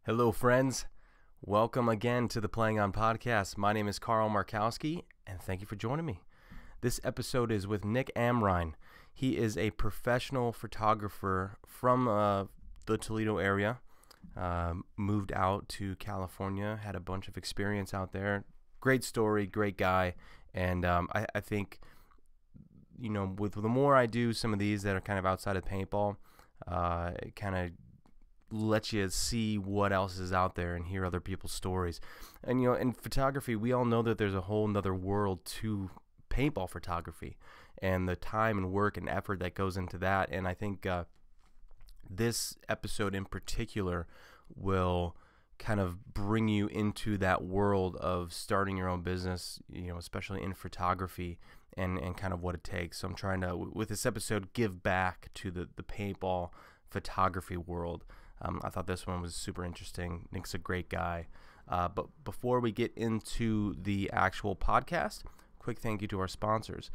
Hello, friends. Welcome again to the Playing On podcast. My name is Markowski, and thank you for joining me. This episode is with Nick Amrhein. He is a professional photographer from the Toledo area. Moved out to California, had a bunch of experience out there. Great story, great guy, and I think, you know, with the more I do some of these that are kind of outside of paintball, it kind of let you see what else is out there and hear other people's stories. And, you know, in photography, we all know that there's a whole nother world to paintball photography and the time and work and effort that goes into that. And I think this episode in particular will kind of bring you into that world of starting your own business, you know, especially in photography and kind of what it takes. So I'm trying to, with this episode, give back to the paintball photography world. I thought this one was super interesting. Nick's a great guy. But before we get into the actual podcast, quick thank you to our sponsors.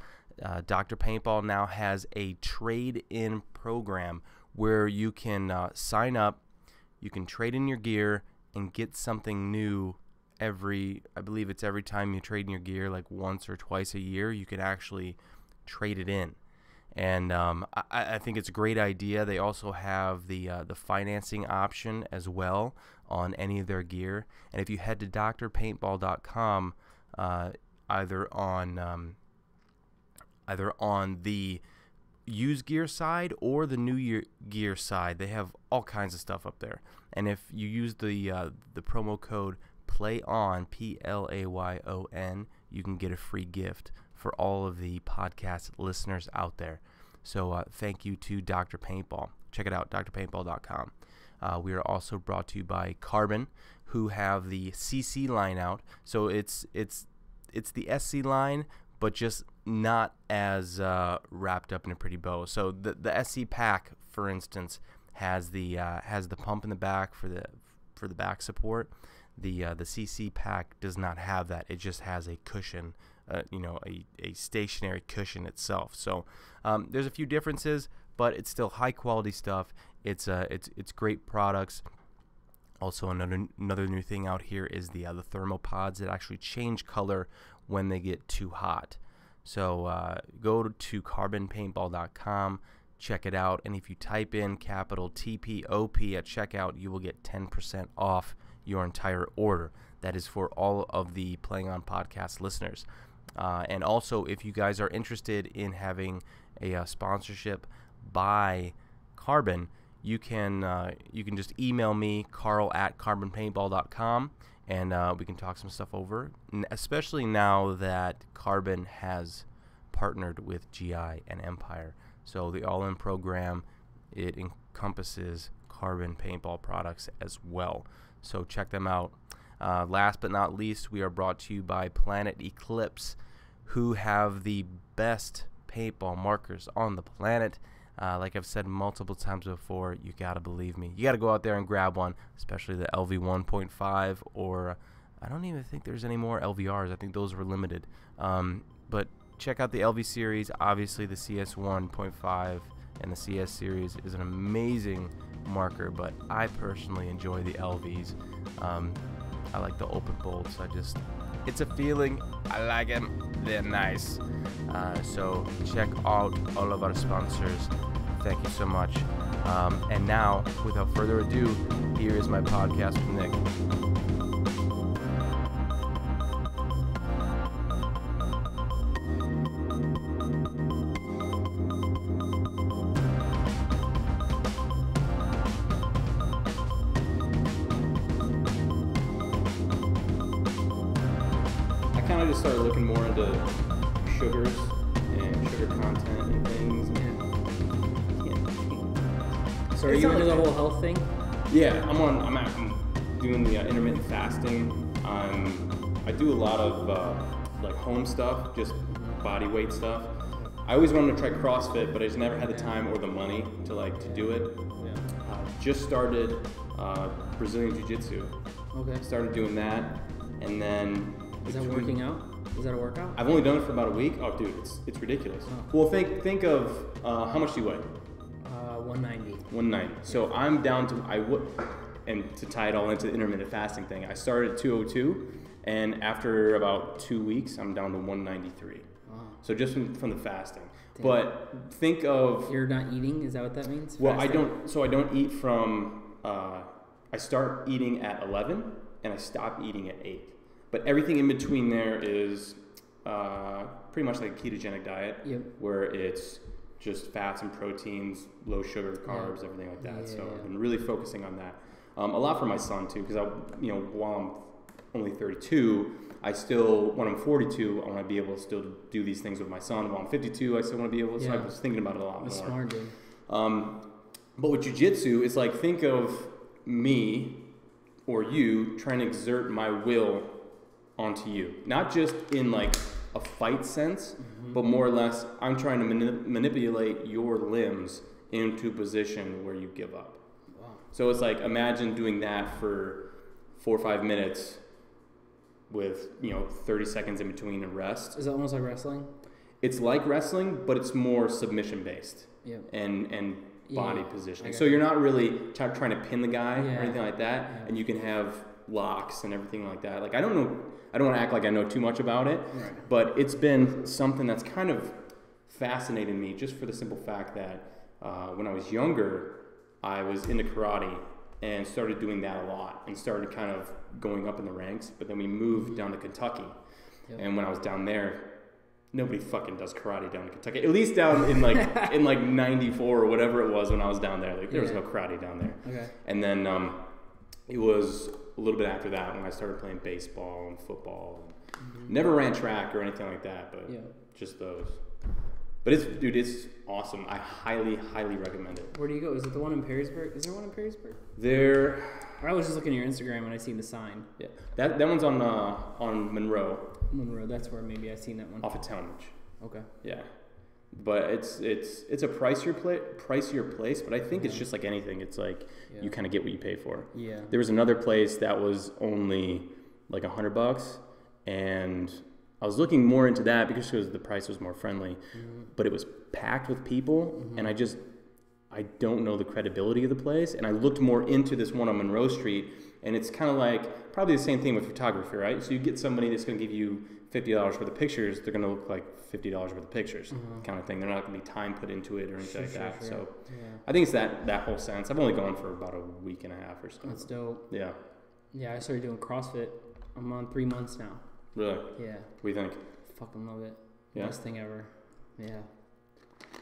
Dr. Paintball now has a trade-in program where you can sign up, you can trade in your gear, and get something new I believe it's every time you trade in your gear, like once or twice a year, you can actually trade it in. And I think it's a great idea. They also have the financing option as well on any of their gear. And if you head to drpaintball.com, either on the used gear side or the new gear side, they have all kinds of stuff up there. And if you use the promo code PLAYON, PLAYON, you can get a free gift for all of the podcast listeners out there. So thank you to Dr. Paintball. Check it out, drpaintball.com. We are also brought to you by Carbon, who have the CC line out. So it's the SC line, but just not as wrapped up in a pretty bow. So the SC pack, for instance, has the pump in the back for the back support. The CC pack does not have that. It just has a cushion. A stationary cushion itself. So there's a few differences, but it's still high quality stuff. It's great products. Also, another new thing out here is the thermopods that actually change color when they get too hot. So go to carbonpaintball.com, check it out, and if you type in capital TPOP at checkout, you will get 10% off your entire order. That is for all of the Playing On podcast listeners. And also, if you guys are interested in having a sponsorship by Carbon, you can just email me, carl@carbonpaintball.com, and we can talk some stuff over, especially now that Carbon has partnered with GI and Empire. So the all-in program, it encompasses Carbon paintball products as well. So check them out. Last but not least, we are brought to you by Planet Eclipse, who have the best paintball markers on the planet. Like I've said multiple times before, you got to believe me. You got to go out there and grab one, especially the LV 1.5, or I don't even think there's any more LVRs. I think those were limited. But check out the LV series. Obviously, the CS 1.5 and the CS series is an amazing marker, but I personally enjoy the LVs. I like the open bolts. It's a feeling. I like them. They're nice. So check out all of our sponsors. Thank you so much. And now, without further ado, here is my podcast with Nick. I just started looking more into sugars and sugar content and things. Yeah. So are you into the whole health thing? Yeah, I'm doing the intermittent fasting. I do a lot of like home stuff, just body weight stuff. I always wanted to try CrossFit, but I just never had the time or the money to do it. Yeah. Just started Brazilian Jiu-Jitsu. Okay. Started doing that, and then. Is that working out? Is that a workout? I've only done it for about a week. Oh, dude, it's ridiculous. Oh. Well, think of how much do you weigh? 190. 190. So I'm down to and to tie it all into the intermittent fasting thing, I started at 202, and after about 2 weeks, I'm down to 193. Wow. So just from the fasting. Damn. But think of... You're not eating? Is that what that means? Well, Fasting? I don't eat from... I start eating at 11, and I stop eating at 8. But everything in between there is pretty much like a ketogenic diet, where it's just fats and proteins, low sugar, carbs, everything like that. So I've been really focusing on that. A lot for my son too, because while I'm only 32, when I'm 42, I want to be able to still do these things with my son. While I'm 52, I still want to be able to. So I was thinking about it a lot more. Smart, dude. But with jiu-jitsu, it's like, think of me or you trying to exert my will onto you. Not just in like a fight sense, but more or less, I'm trying to manipulate your limbs into a position where you give up. Wow. So it's like, imagine doing that for 4 or 5 minutes with 30 seconds in between a rest. Is it almost like wrestling? It's like wrestling, but it's more submission based and body positioning. So you're not really trying to pin the guy or anything like that, and you can have locks and everything like that. Like, I don't want to act like I know too much about it, but it's been something that's kind of fascinated me, just for the simple fact that when I was younger, I was into karate and started doing that a lot and started kind of going up in the ranks. But then we moved down to Kentucky, and when I was down there, nobody fucking does karate down in Kentucky. At least down in like in like '94 or whatever it was when I was down there. Like, there was no karate down there. Okay. And then it was a little bit after that when I started playing baseball and football. Never ran track or anything like that, but just those. But it's awesome. I highly, highly recommend it. Where do you go? Is it the one in Perrysburg? Is there one in Perrysburg? I was just looking at your Instagram and I seen the sign. Yeah, that one's on Monroe. Monroe, that's where maybe I seen that one. Off of Talmadge. Okay. Yeah, but it's a pricier place. But I think it's just like anything. It's like you kind of get what you pay for. Yeah. There was another place that was only like $100, and I was looking more into that because the price was more friendly, but it was packed with people, and I don't know the credibility of the place. And I looked more into this one on Monroe Street, and it's kind of like probably the same thing with photography, right? So you get somebody that's going to give you $50 worth of pictures, they're going to look like $50 worth of pictures, kind of thing. They're not going to be time put into it or anything like that. Sure. So I think it's that whole sense. I've only gone for about a week and a half or so. That's dope. Yeah. Yeah, I started doing CrossFit. I'm on 3 months now. Really? Yeah. What do you think? Fucking love it. Yeah. Best thing ever. Yeah.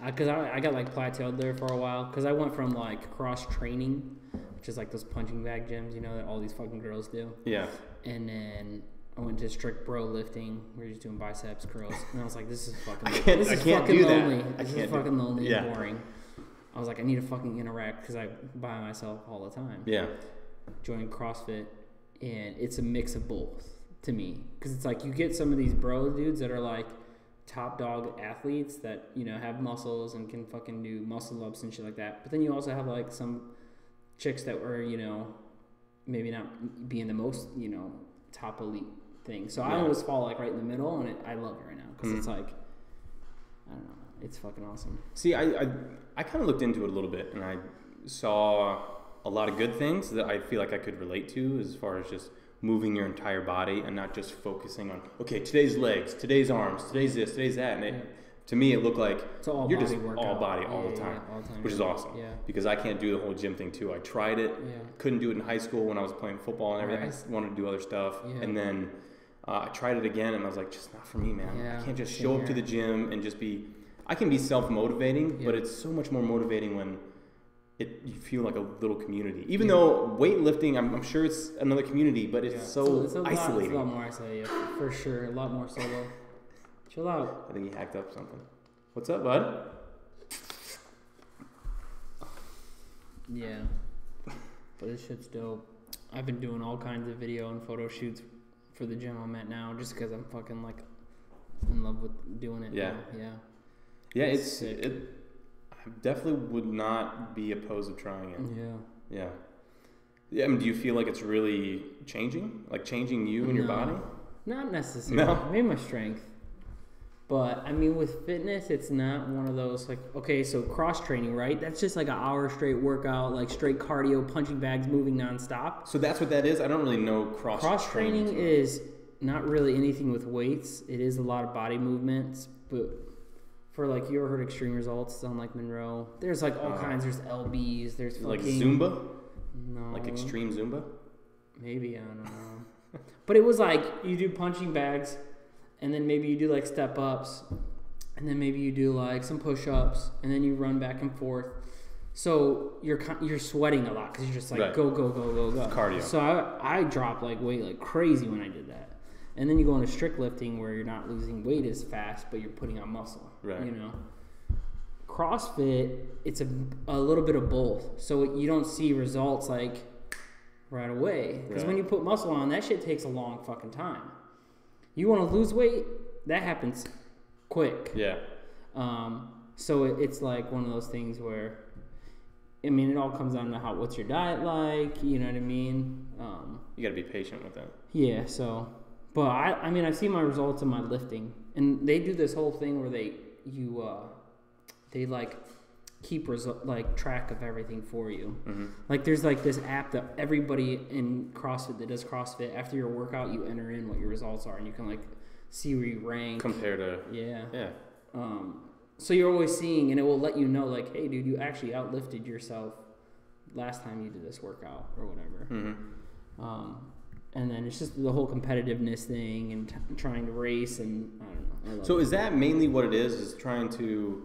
Because I got like plateaued there for a while. Because I went from like cross training, which is like those punching bag gyms, that all these fucking girls do. Yeah. And then I went to strict bro lifting. We were just doing biceps curls. And I was like, this is fucking I can't fucking do lonely. That. This is fucking lonely and boring. I was like, I need to fucking interact because I'm by myself all the time. Yeah. Joined CrossFit, and it's a mix of both to me. Because it's like you get some of these bro dudes that are like top dog athletes that, have muscles and can fucking do muscle ups and shit like that. But then you also have like some chicks that were, maybe not being the most, top elite thing. So I always fall like right in the middle, and I love it right now because it's like, I don't know, it's fucking awesome. See, I kind of looked into it a little bit, and I saw a lot of good things that I feel like I could relate to as far as just moving your entire body and not just focusing on, okay, today's legs, today's arms, today's this, today's that. And to me, it looked like you're just all body all the time, which is awesome. Yeah. Because I can't do the whole gym thing too. I tried it, couldn't do it in high school when I was playing football and everything. I wanted to do other stuff. Yeah. And then I tried it again, and I was like, just not for me, man. Yeah, I can't just show up to the gym and just be, I can be self-motivating, but it's so much more motivating when you feel like a little community. Even though weightlifting, I'm sure it's another community, but it's so isolating. It's a lot more isolated, for sure. A lot more solo. Chill out. I think he hacked up something. What's up, bud? Yeah. But this shit's dope. I've been doing all kinds of video and photo shoots for the gym I'm at now just because I'm fucking like in love with doing it. Yeah. Now. Yeah, I definitely would not be opposed to trying it. Yeah. Yeah, I mean, do you feel like it's really changing? Like changing you and your body? Not necessarily. No? Maybe my strength. But, I mean, with fitness, it's not one of those, like, okay, so cross-training, right? That's just like an hour straight workout, like straight cardio, punching bags, moving nonstop. So that's what that is? I don't really know cross-training. Cross-training is not really anything with weights. It is a lot of body movements. But for, like, you ever heard Extreme Results on, like, Monroe? There's, like, all kinds. There's LBs. There's fucking... Like Zumba? No. Like Extreme Zumba? Maybe, I don't know. But it was like, you do punching bags... And then maybe you do like step ups, and then maybe you do like some push ups, and then you run back and forth. So you're sweating a lot because you're just like go. Cardio. So I dropped like weight like crazy when I did that. And then you go into strict lifting where you're not losing weight as fast, but you're putting on muscle. Right. You know. CrossFit, it's a little bit of both. So you don't see results like right away because when you put muscle on, that shit takes a long fucking time. You want to lose weight, that happens quick. Yeah. So it's like one of those things where, I mean, it all comes down to what's your diet like, you know what I mean? You got to be patient with that. Yeah, so, but I mean, I've seen my results in my lifting, and they do this whole thing where they like keep like track of everything for you. Mm-hmm. Like there's like this app that everybody in CrossFit that does CrossFit, after your workout, you enter in what your results are, and you can like see where you rank. Compare to... Yeah. So you're always seeing, and it will let you know like, hey dude, you actually outlifted yourself last time you did this workout or whatever. Mm-hmm. And then it's just the whole competitiveness thing and trying to race, and I don't know. So is that mainly what it is trying to...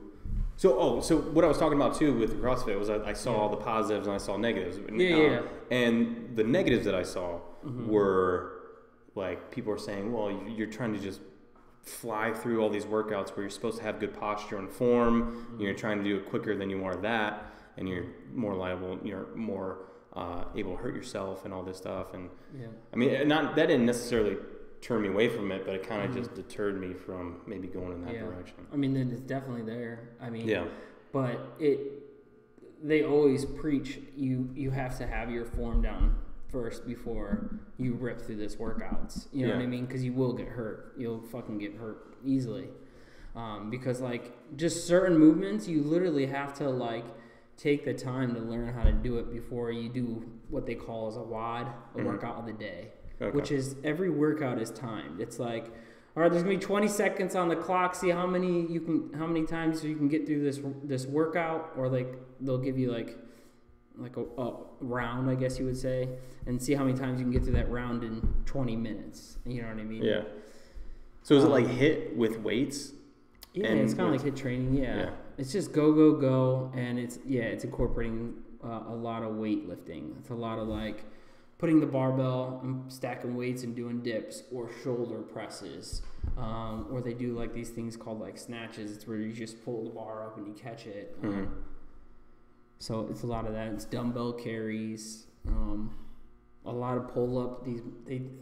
So what I was talking about too with CrossFit was I saw all the positives and I saw negatives. And the negatives that I saw were like people were saying, well, you're trying to just fly through all these workouts where you're supposed to have good posture and form. And you're trying to do it quicker than you are that, and you're more liable. You're more able to hurt yourself and all this stuff. And I mean, that didn't necessarily turn me away from it, but it kind of just deterred me from maybe going in that direction. I mean, it's definitely there. I mean, but they always preach you have to have your form down first before you rip through this workouts. You know what I mean? Because you will get hurt. You'll fucking get hurt easily. Because like just certain movements, you literally have to like take the time to learn how to do it before you do what they call as a WOD, a workout of the day. Okay. Which is every workout is timed. It's like, all right, there's gonna be 20 seconds on the clock. See how many times you can get through this workout, or like they'll give you like a round, I guess you would say, and see how many times you can get through that round in 20 minutes. You know what I mean? Yeah. So is it like HIIT with weights? Yeah, it's kind of like HIIT training. Yeah. It's just go, and it's incorporating a lot of weightlifting. It's a lot of like putting the barbell and stacking weights and doing dips or shoulder presses, or they do like these things called like snatches. It's where you just pull the bar up and you catch it. So it's a lot of that. It's dumbbell carries, a lot of pull up.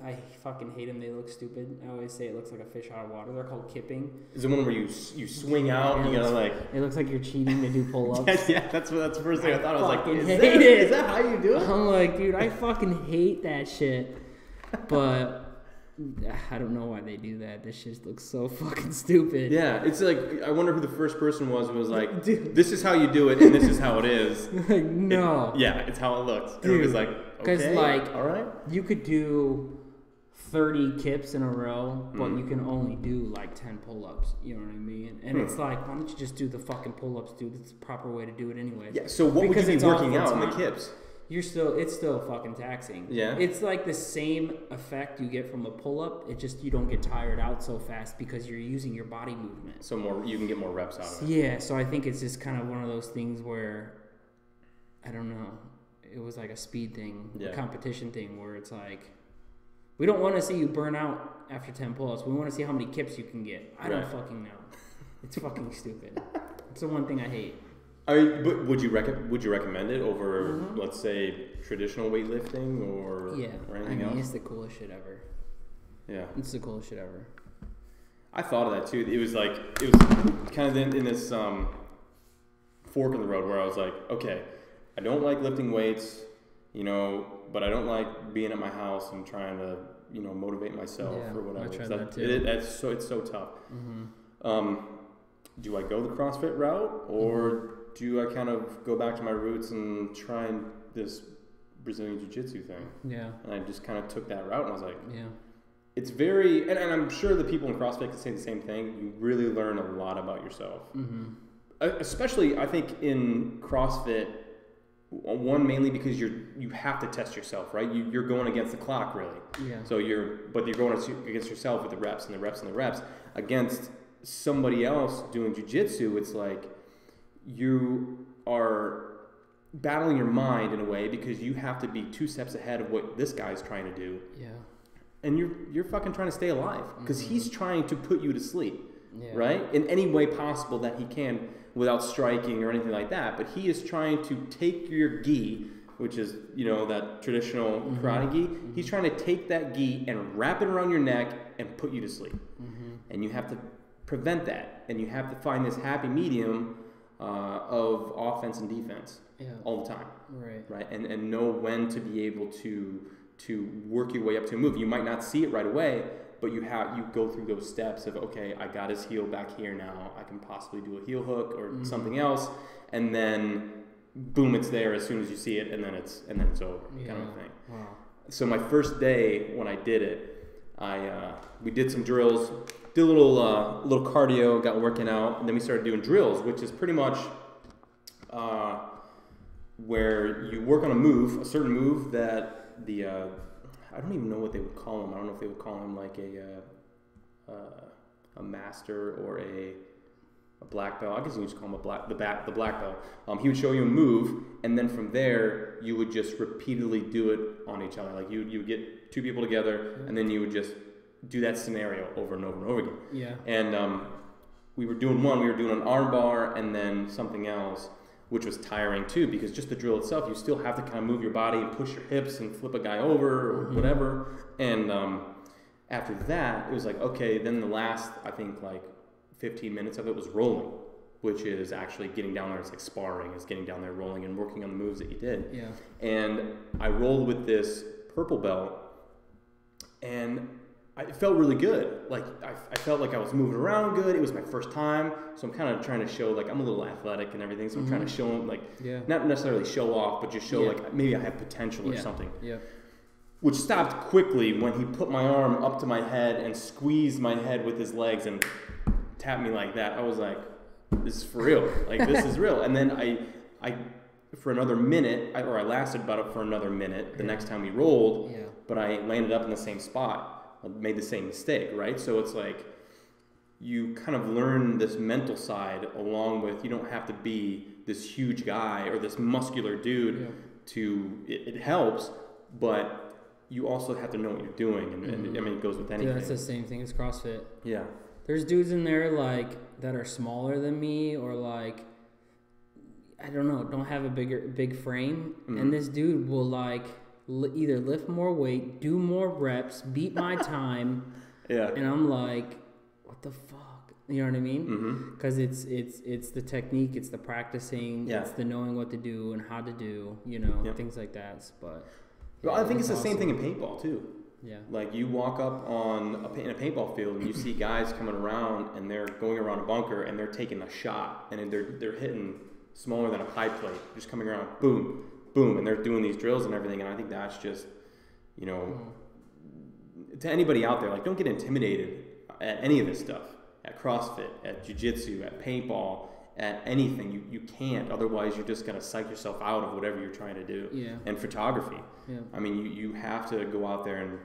I fucking hate them. They look stupid. I always say it looks like a fish out of water. They're called kipping. Is the one where you swing out and you gotta like... It looks like you're cheating to do pull-ups. that's the first thing I thought. I was like, is that how you do it? I'm like, dude, I fucking hate that shit. But I don't know why they do that. This shit looks so fucking stupid. Yeah, it's like, I wonder who the first person was who was like, dude, this is how you do it and this is how it is. Like, no. It's how it looks. Everybody's like, okay, like, all right. You could do 30 kips in a row, but you can only do like 10 pull-ups. You know what I mean? And it's like, why don't you just do the fucking pull-ups, dude? That's the proper way to do it anyway. Yeah. So what would you be working out in the kips? It's still fucking taxing. Yeah. It's like the same effect you get from a pull-up. It just, you don't get tired out so fast because you're using your body movement. So you can get more reps out of it. Yeah. So I think it's just kind of one of those things where, I don't know, it was like a speed thing, a competition thing where it's like, we don't want to see you burn out after 10 pull-ups. We want to see how many kips you can get. I don't fucking know. It's fucking stupid. It's the one thing I hate. But would you recommend it over, let's say, traditional weightlifting or anything else? It's the coolest shit ever. Yeah. It's the coolest shit ever. I thought of that too. It was kind of in this fork in the road where I was like, okay, I don't like lifting weights, but I don't like being at my house and trying to, motivate myself or whatever. I tried that too. It's so tough. do I go the CrossFit route, or do I kind of go back to my roots and try this Brazilian Jiu-Jitsu thing? Yeah. And I just kind of took that route, and I was like, yeah. It's very, and I'm sure the people in CrossFit can say the same thing. You really learn a lot about yourself. Mm-hmm. Especially, I think, in CrossFit, one, mainly because you have to test yourself, right? You're going against the clock, really. Yeah. So you're going against yourself with the reps and the reps and the reps. Against somebody else doing jiu-jitsu, it's like you are battling your mind in a way because you have to be 2 steps ahead of what this guy's trying to do. Yeah. And you're fucking trying to stay alive because he's trying to put you to sleep, right? In any way possible that he can without striking or anything like that. But he is trying to take your gi, which is, that traditional karate gi. He's trying to take that gi and wrap it around your neck and put you to sleep. And you have to prevent that. And you have to find this happy medium of offense and defense all the time. Right? And know when to be able to work your way up to a move. You might not see it right away, but you go through those steps of, okay, I got his heel back here now. I can possibly do a heel hook or something else, and then boom, it's there as soon as you see it, and then it's over, kind of thing. Wow. So my first day when I did it, we did some drills, did a little cardio, got working out, and then we started doing drills, which is pretty much where you work on a certain move that I don't even know what they would call him. I don't know if they would call him like a master or a black belt. I guess you just call him the black belt. He would show you a move, and then from there you would just repeatedly do it on each other. Like you would get 2 people together, and then you would just do that scenario over and over and over again. Yeah. And we were doing an arm bar and then something else, which was tiring too, because just the drill itself, you still have to kind of move your body and push your hips and flip a guy over or whatever. And after that, it was like, okay, then the last, I think, like 15 minutes of it was rolling, which is actually getting down there. It's like sparring, is getting down there, rolling and working on the moves that you did. Yeah. And I rolled with this purple belt, and it felt really good. Like I felt like I was moving around good. It was my first time, so I'm kind of trying to show like I'm a little athletic and everything. So I'm trying to show them not necessarily show off, but just show like maybe I have potential or something. Yeah. Which stopped quickly when he put my arm up to my head and squeezed my head with his legs and tapped me like that. I was like, this is for real. Like this is real. And then I for another minute, I lasted about it for another minute. The next time we rolled, but I landed up in the same spot. Made the same mistake, right? So it's like you kind of learn this mental side along with, you don't have to be this huge guy or this muscular dude it helps, but you also have to know what you're doing, and I mean, it goes with anything. Yeah, that's the same thing as CrossFit. Yeah. There's dudes in there like that are smaller than me, or like, I don't know, don't have a big frame, and this dude will like either lift more weight, do more reps, beat my time, and I'm like, what the fuck? You know what I mean? Because it's the technique, it's the practicing, it's the knowing what to do and how to do, things like that. But well, I think it's the same thing in paintball too. Yeah. Like you walk up in a paintball field and you see guys coming around and they're going around a bunker and they're taking a shot and they're hitting smaller than a pie plate, just coming around, boom, boom, and they're doing these drills and everything, and I think that's just, to anybody out there, like, don't get intimidated at any of this stuff, at CrossFit, at Jiu-Jitsu, at paintball, at anything. You can't, otherwise you're just going to psych yourself out of whatever you're trying to do. Yeah. And photography. Yeah. I mean, you have to go out there and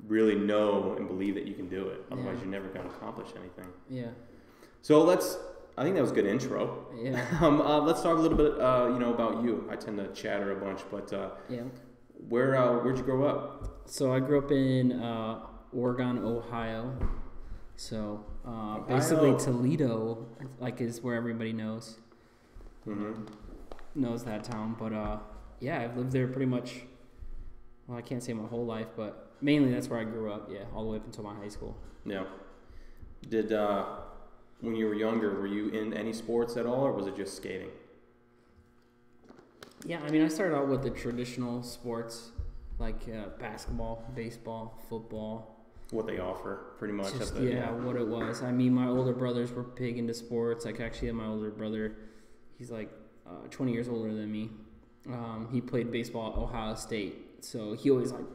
really know and believe that you can do it, otherwise you're never going to accomplish anything. Yeah. So I think that was a good intro. Yeah. Let's talk a little bit, about you. I tend to chatter a bunch, but where'd you grow up? So I grew up in Oregon, Ohio. So basically Toledo, like, is where everybody knows. Knows that town, but I've lived there pretty much. Well, I can't say my whole life, but mainly that's where I grew up. Yeah, all the way up until my high school. Yeah. Did when you were younger, were you in any sports at all, or was it just skating? Yeah, I mean, I started out with the traditional sports, like basketball, baseball, football. what they offer, pretty much. Just, yeah, what it was. I mean, my older brothers were big into sports. Like, actually, my older brother, he's like 20 years older than me. He played baseball at Ohio State, so he always like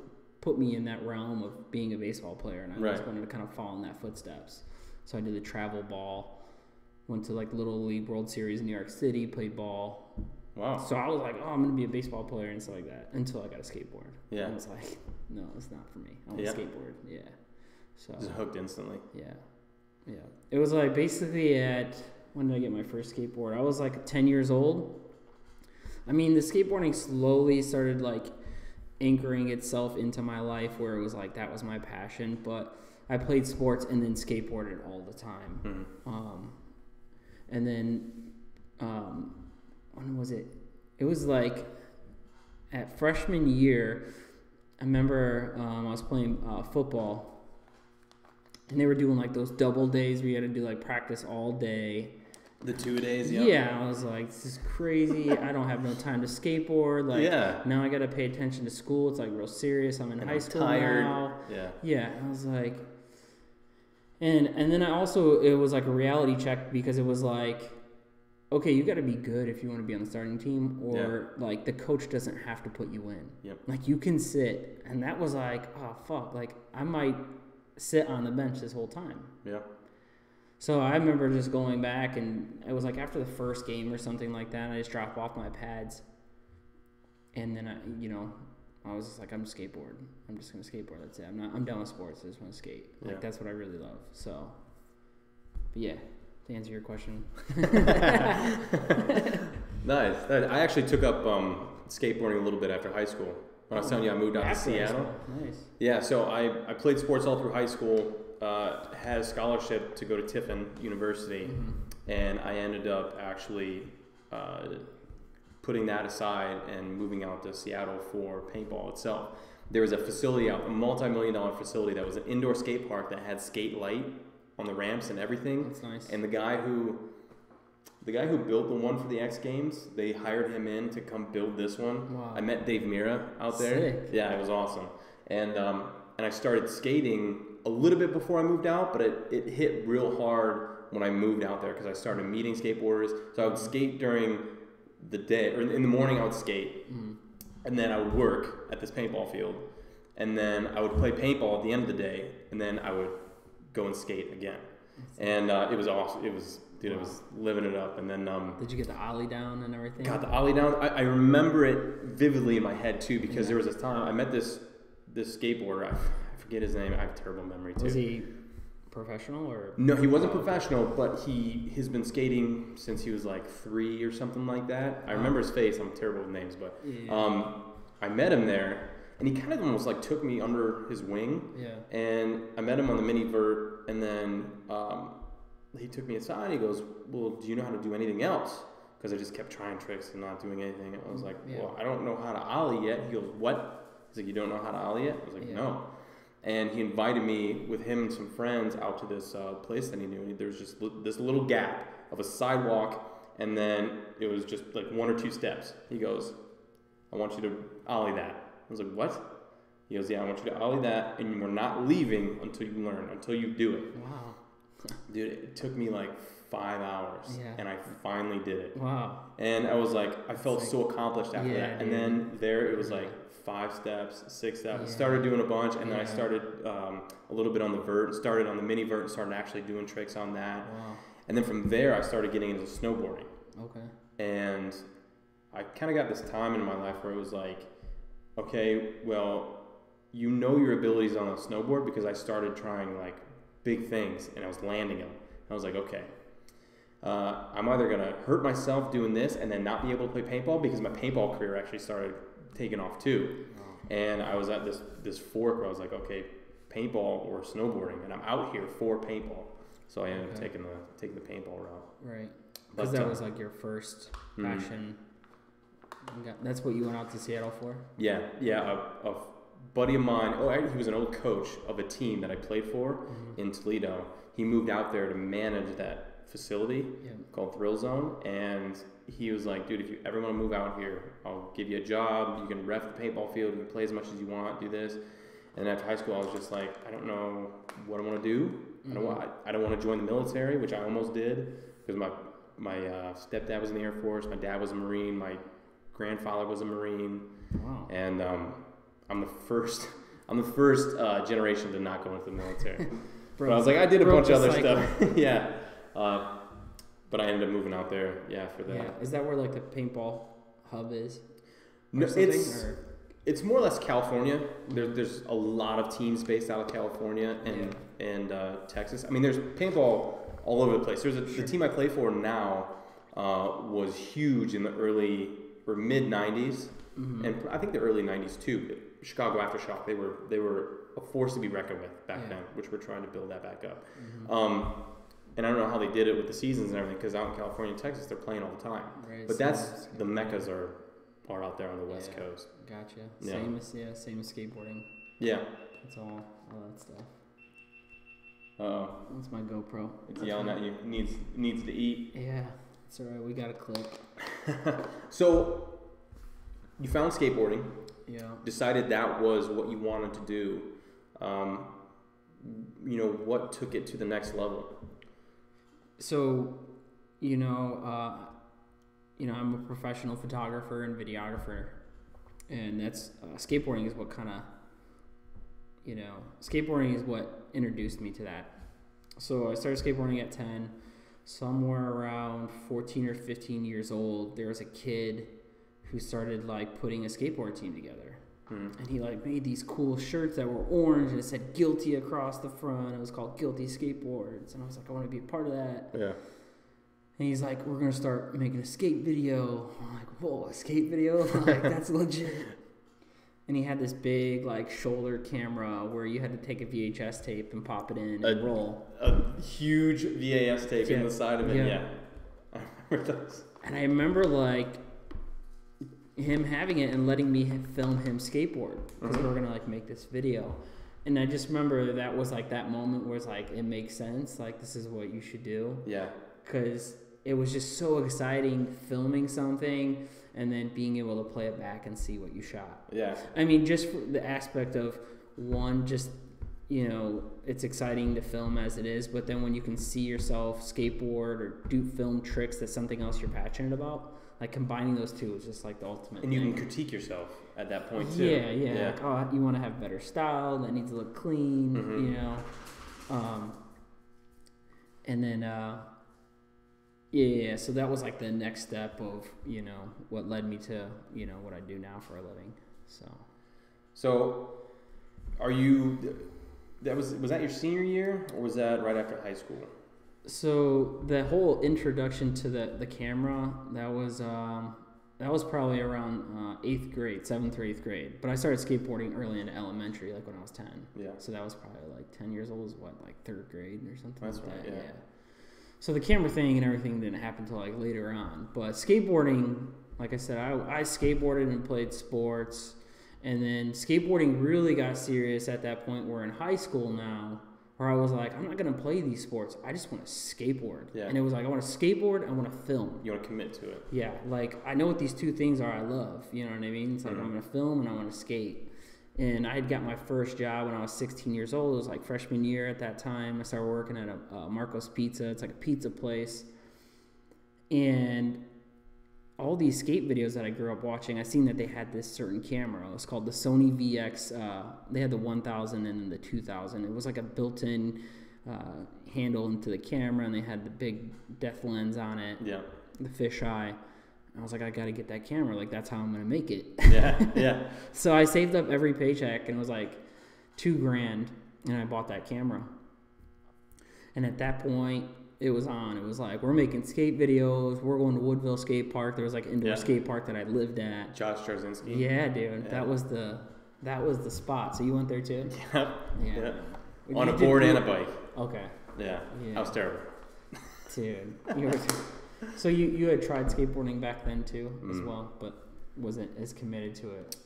put me in that realm of being a baseball player, and I always wanted to kind of follow in that footsteps. So I did the travel ball, went to like Little League World Series in New York City, played ball. Wow. So I was like, oh, I'm gonna be a baseball player and stuff like that until I got a skateboard. Yeah. And I was like, no, it's not for me. I want a skateboard. Yeah. So just hooked instantly. Yeah. Yeah. It was like basically when did I get my first skateboard? I was like 10 years old. I mean, the skateboarding slowly started like anchoring itself into my life where it was like that was my passion, but I played sports and then skateboarded all the time. Mm-hmm. And then when was it? It was like at freshman year, I remember I was playing football, and they were doing like those double days where you had to do like practice all day. The 2 days, Yeah, I was like, this is crazy. I don't have no time to skateboard. Like, now I got to pay attention to school. It's like real serious. I'm in high school now. Yeah. I was like, and then I also, it was like a reality check because it was like, okay, you got to be good if you want to be on the starting team, or like the coach doesn't have to put you in. Yep. Like you can sit, and that was like, oh fuck, like I might sit on the bench this whole time. Yeah. So I remember just going back, and it was like after the first game or something like that, I just dropped off my pads, and then I was just like, I'm just gonna skateboard. That's it. I'm done with sports. I just want to skate. Like that's what I really love. So, but yeah. To answer your question. Nice. I actually took up skateboarding a little bit after high school. When I was telling you I moved out to Seattle. Nice. Yeah, so I played sports all through high school, had a scholarship to go to Tiffin University, and I ended up actually putting that aside and moving out to Seattle for paintball itself. There was a facility a multi-million-dollar facility that was an indoor skate park that had skate light on the ramps and everything. That's nice. And the guy who built the one for the X Games, they hired him in to come build this one. Wow. I met Dave Mira out there. Sick. Yeah, it was awesome. And I started skating a little bit before I moved out, but it hit real hard when I moved out there because I started meeting skateboarders. So I would skate during the day, or in the morning I would skate, and then I would work at this paintball field, and then I would play paintball at the end of the day, and then I would go and skate again. And it was awesome. It was, dude, I was living it up. And then did you get the ollie down and everything? Got the ollie down. I remember it vividly in my head too, because there was this time I met this skateboarder. I forget his name. I have a terrible memory too. Was he professional or? No, he wasn't professional, but he has been skating since he was like 3 or something like that. I remember his face. I'm terrible with names, but I met him there. And he kind of almost like took me under his wing. Yeah. And I met him on the mini vert, and then he took me aside. And he goes, "Well, do you know how to do anything else?" Because I just kept trying tricks and not doing anything. And I was like, "Well, I don't know how to ollie yet." He goes, "What?" He's like, "You don't know how to ollie yet?" I was like, "No." And he invited me with him and some friends out to this place that he knew. And there was just this little gap of a sidewalk, and then it was just like 1 or 2 steps. He goes, "I want you to ollie that." I was like, "What?" He goes, "Yeah, I want you to ollie that, and we're not leaving until you learn, until you do it." Wow. Dude, it took me like 5 hours, and I finally did it. Wow. And I was like, I felt so accomplished after that. Dude. And then there it was like 5 steps, 6 steps. I started doing a bunch, and then I started a little bit on the vert, started on the mini vert, and started actually doing tricks on that. Wow. And then from there, I started getting into snowboarding. Okay. And I kind of got this time in my life where it was like, okay, well, you know your abilities on a snowboard, because I started trying like big things and I was landing them. I was like, okay, I'm either going to hurt myself doing this and then not be able to play paintball, because my paintball career actually started taking off too. Wow. And I was at this fork where I was like, okay, paintball or snowboarding, and I'm out here for paintball. So I ended up taking the paintball route. Right. Because that was like your first passion. That's what you went out to Seattle for? Yeah. A buddy of mine, he was an old coach of a team that I played for in Toledo. He moved out there to manage that facility called Thrill Zone, and he was like, "Dude, if you ever want to move out here, I'll give you a job. You can ref the paintball field. You can play as much as you want. Do this." And after high school, I was just like, I don't know what I want to do. Mm-hmm. I don't want to join the military, which I almost did because my stepdad was in the Air Force. My dad was a Marine. My grandfather was a Marine. Wow. And I'm the first generation to not go into the military. But I was like, I did a bunch of other stuff. Yeah. But I ended up moving out there. Yeah, for that. Yeah. Is that where like the paintball hub is? No, it's more or less California. There's a lot of teams based out of California and Texas. I mean, there's paintball all over the place. The team I play for now was huge in the early or mid '90s, and I think the early '90s too. Chicago Aftershock. They were a force to be reckoned with back then, which we're trying to build that back up. And I don't know how they did it with the seasons and everything, because out in California and Texas, they're playing all the time. Right, but that's the meccas are out there on the West Coast. Gotcha. Yeah. Same as skateboarding. Yeah. That's all that stuff. Uh-oh. That's my GoPro. It's yelling at you. Needs to eat. Yeah. It's all right. We got a clip. So, you found skateboarding. Yeah. Decided that was what you wanted to do. What took it to the next level? So, I'm a professional photographer and videographer, and that's skateboarding is what kind of, skateboarding is what introduced me to that. So I started skateboarding at 10. Somewhere around 14 or 15 years old, there was a kid who started like putting a skateboard team together. And he like made these cool shirts that were orange and it said "Guilty" across the front. It was called Guilty Skateboards, and I was like, I want to be a part of that. Yeah. And he's like, we're gonna start making a skate video. I'm like, whoa, a skate video? Like, that's legit. And he had this big like shoulder camera where you had to take a VHS tape and pop it in and roll. A huge VHS tape in the side of it. Yeah. I remember those. And I remember like him having it and letting me film him skateboard because we were gonna like make this video. And I just remember that was like that moment where it's like it makes sense, like this is what you should do. Yeah. Because it was just so exciting filming something and then being able to play it back and see what you shot. Yeah. I mean, just for the aspect of one, just it's exciting to film as it is, but then when you can see yourself skateboard or do film tricks that's something else you're passionate about. Like combining those two is just like the ultimate. And you can critique yourself at that point too. Yeah. Like, oh, you want to have better style. That needs to look clean. And then so that was like the next step of what led me to what I do now for a living. So, are you? Was that your senior year or was that right after high school? So the whole introduction to the camera, that was probably around 7th or 8th grade. But I started skateboarding early into elementary, like when I was 10. Yeah. So that was probably like 10 years old, like 3rd grade or something. That's like right. that. Yeah. So the camera thing and everything didn't happen until like later on. But skateboarding, like I said, I skateboarded and played sports. And then skateboarding really got serious at that point where in high school now, where I was like, I'm not going to play these sports. I just want to skateboard. Yeah. And it was like, I want to skateboard, I want to film. You want to commit to it. Yeah. Like, I know what these two things are I love. You know what I mean? It's like, I'm going to film and I want to skate. And I had got my first job when I was 16 years old. It was like freshman year at that time. I started working at a Markowski Pizza. It's like a pizza place. And all these skate videos that I grew up watching, I seen that they had this certain camera. It was called the Sony VX. They had the 1000 and then the 2000. It was like a built-in handle into the camera, and they had the big depth lens on it. Yeah. The fisheye. I was like, I got to get that camera. Like, that's how I'm going to make it. Yeah. So I saved up every paycheck, and it was like $2,000, and I bought that camera. And at that point, it was on. It was like, we're making skate videos. We're going to Woodville skate park. There was like an indoor skate park that I lived at. Josh Jarzinski. Yeah, dude. Yeah. That was the spot. So you went there too? Yeah. On a board and a bike. Okay. Yeah. I was terrible. Dude. So you had tried skateboarding back then too, as well, but wasn't as committed to it.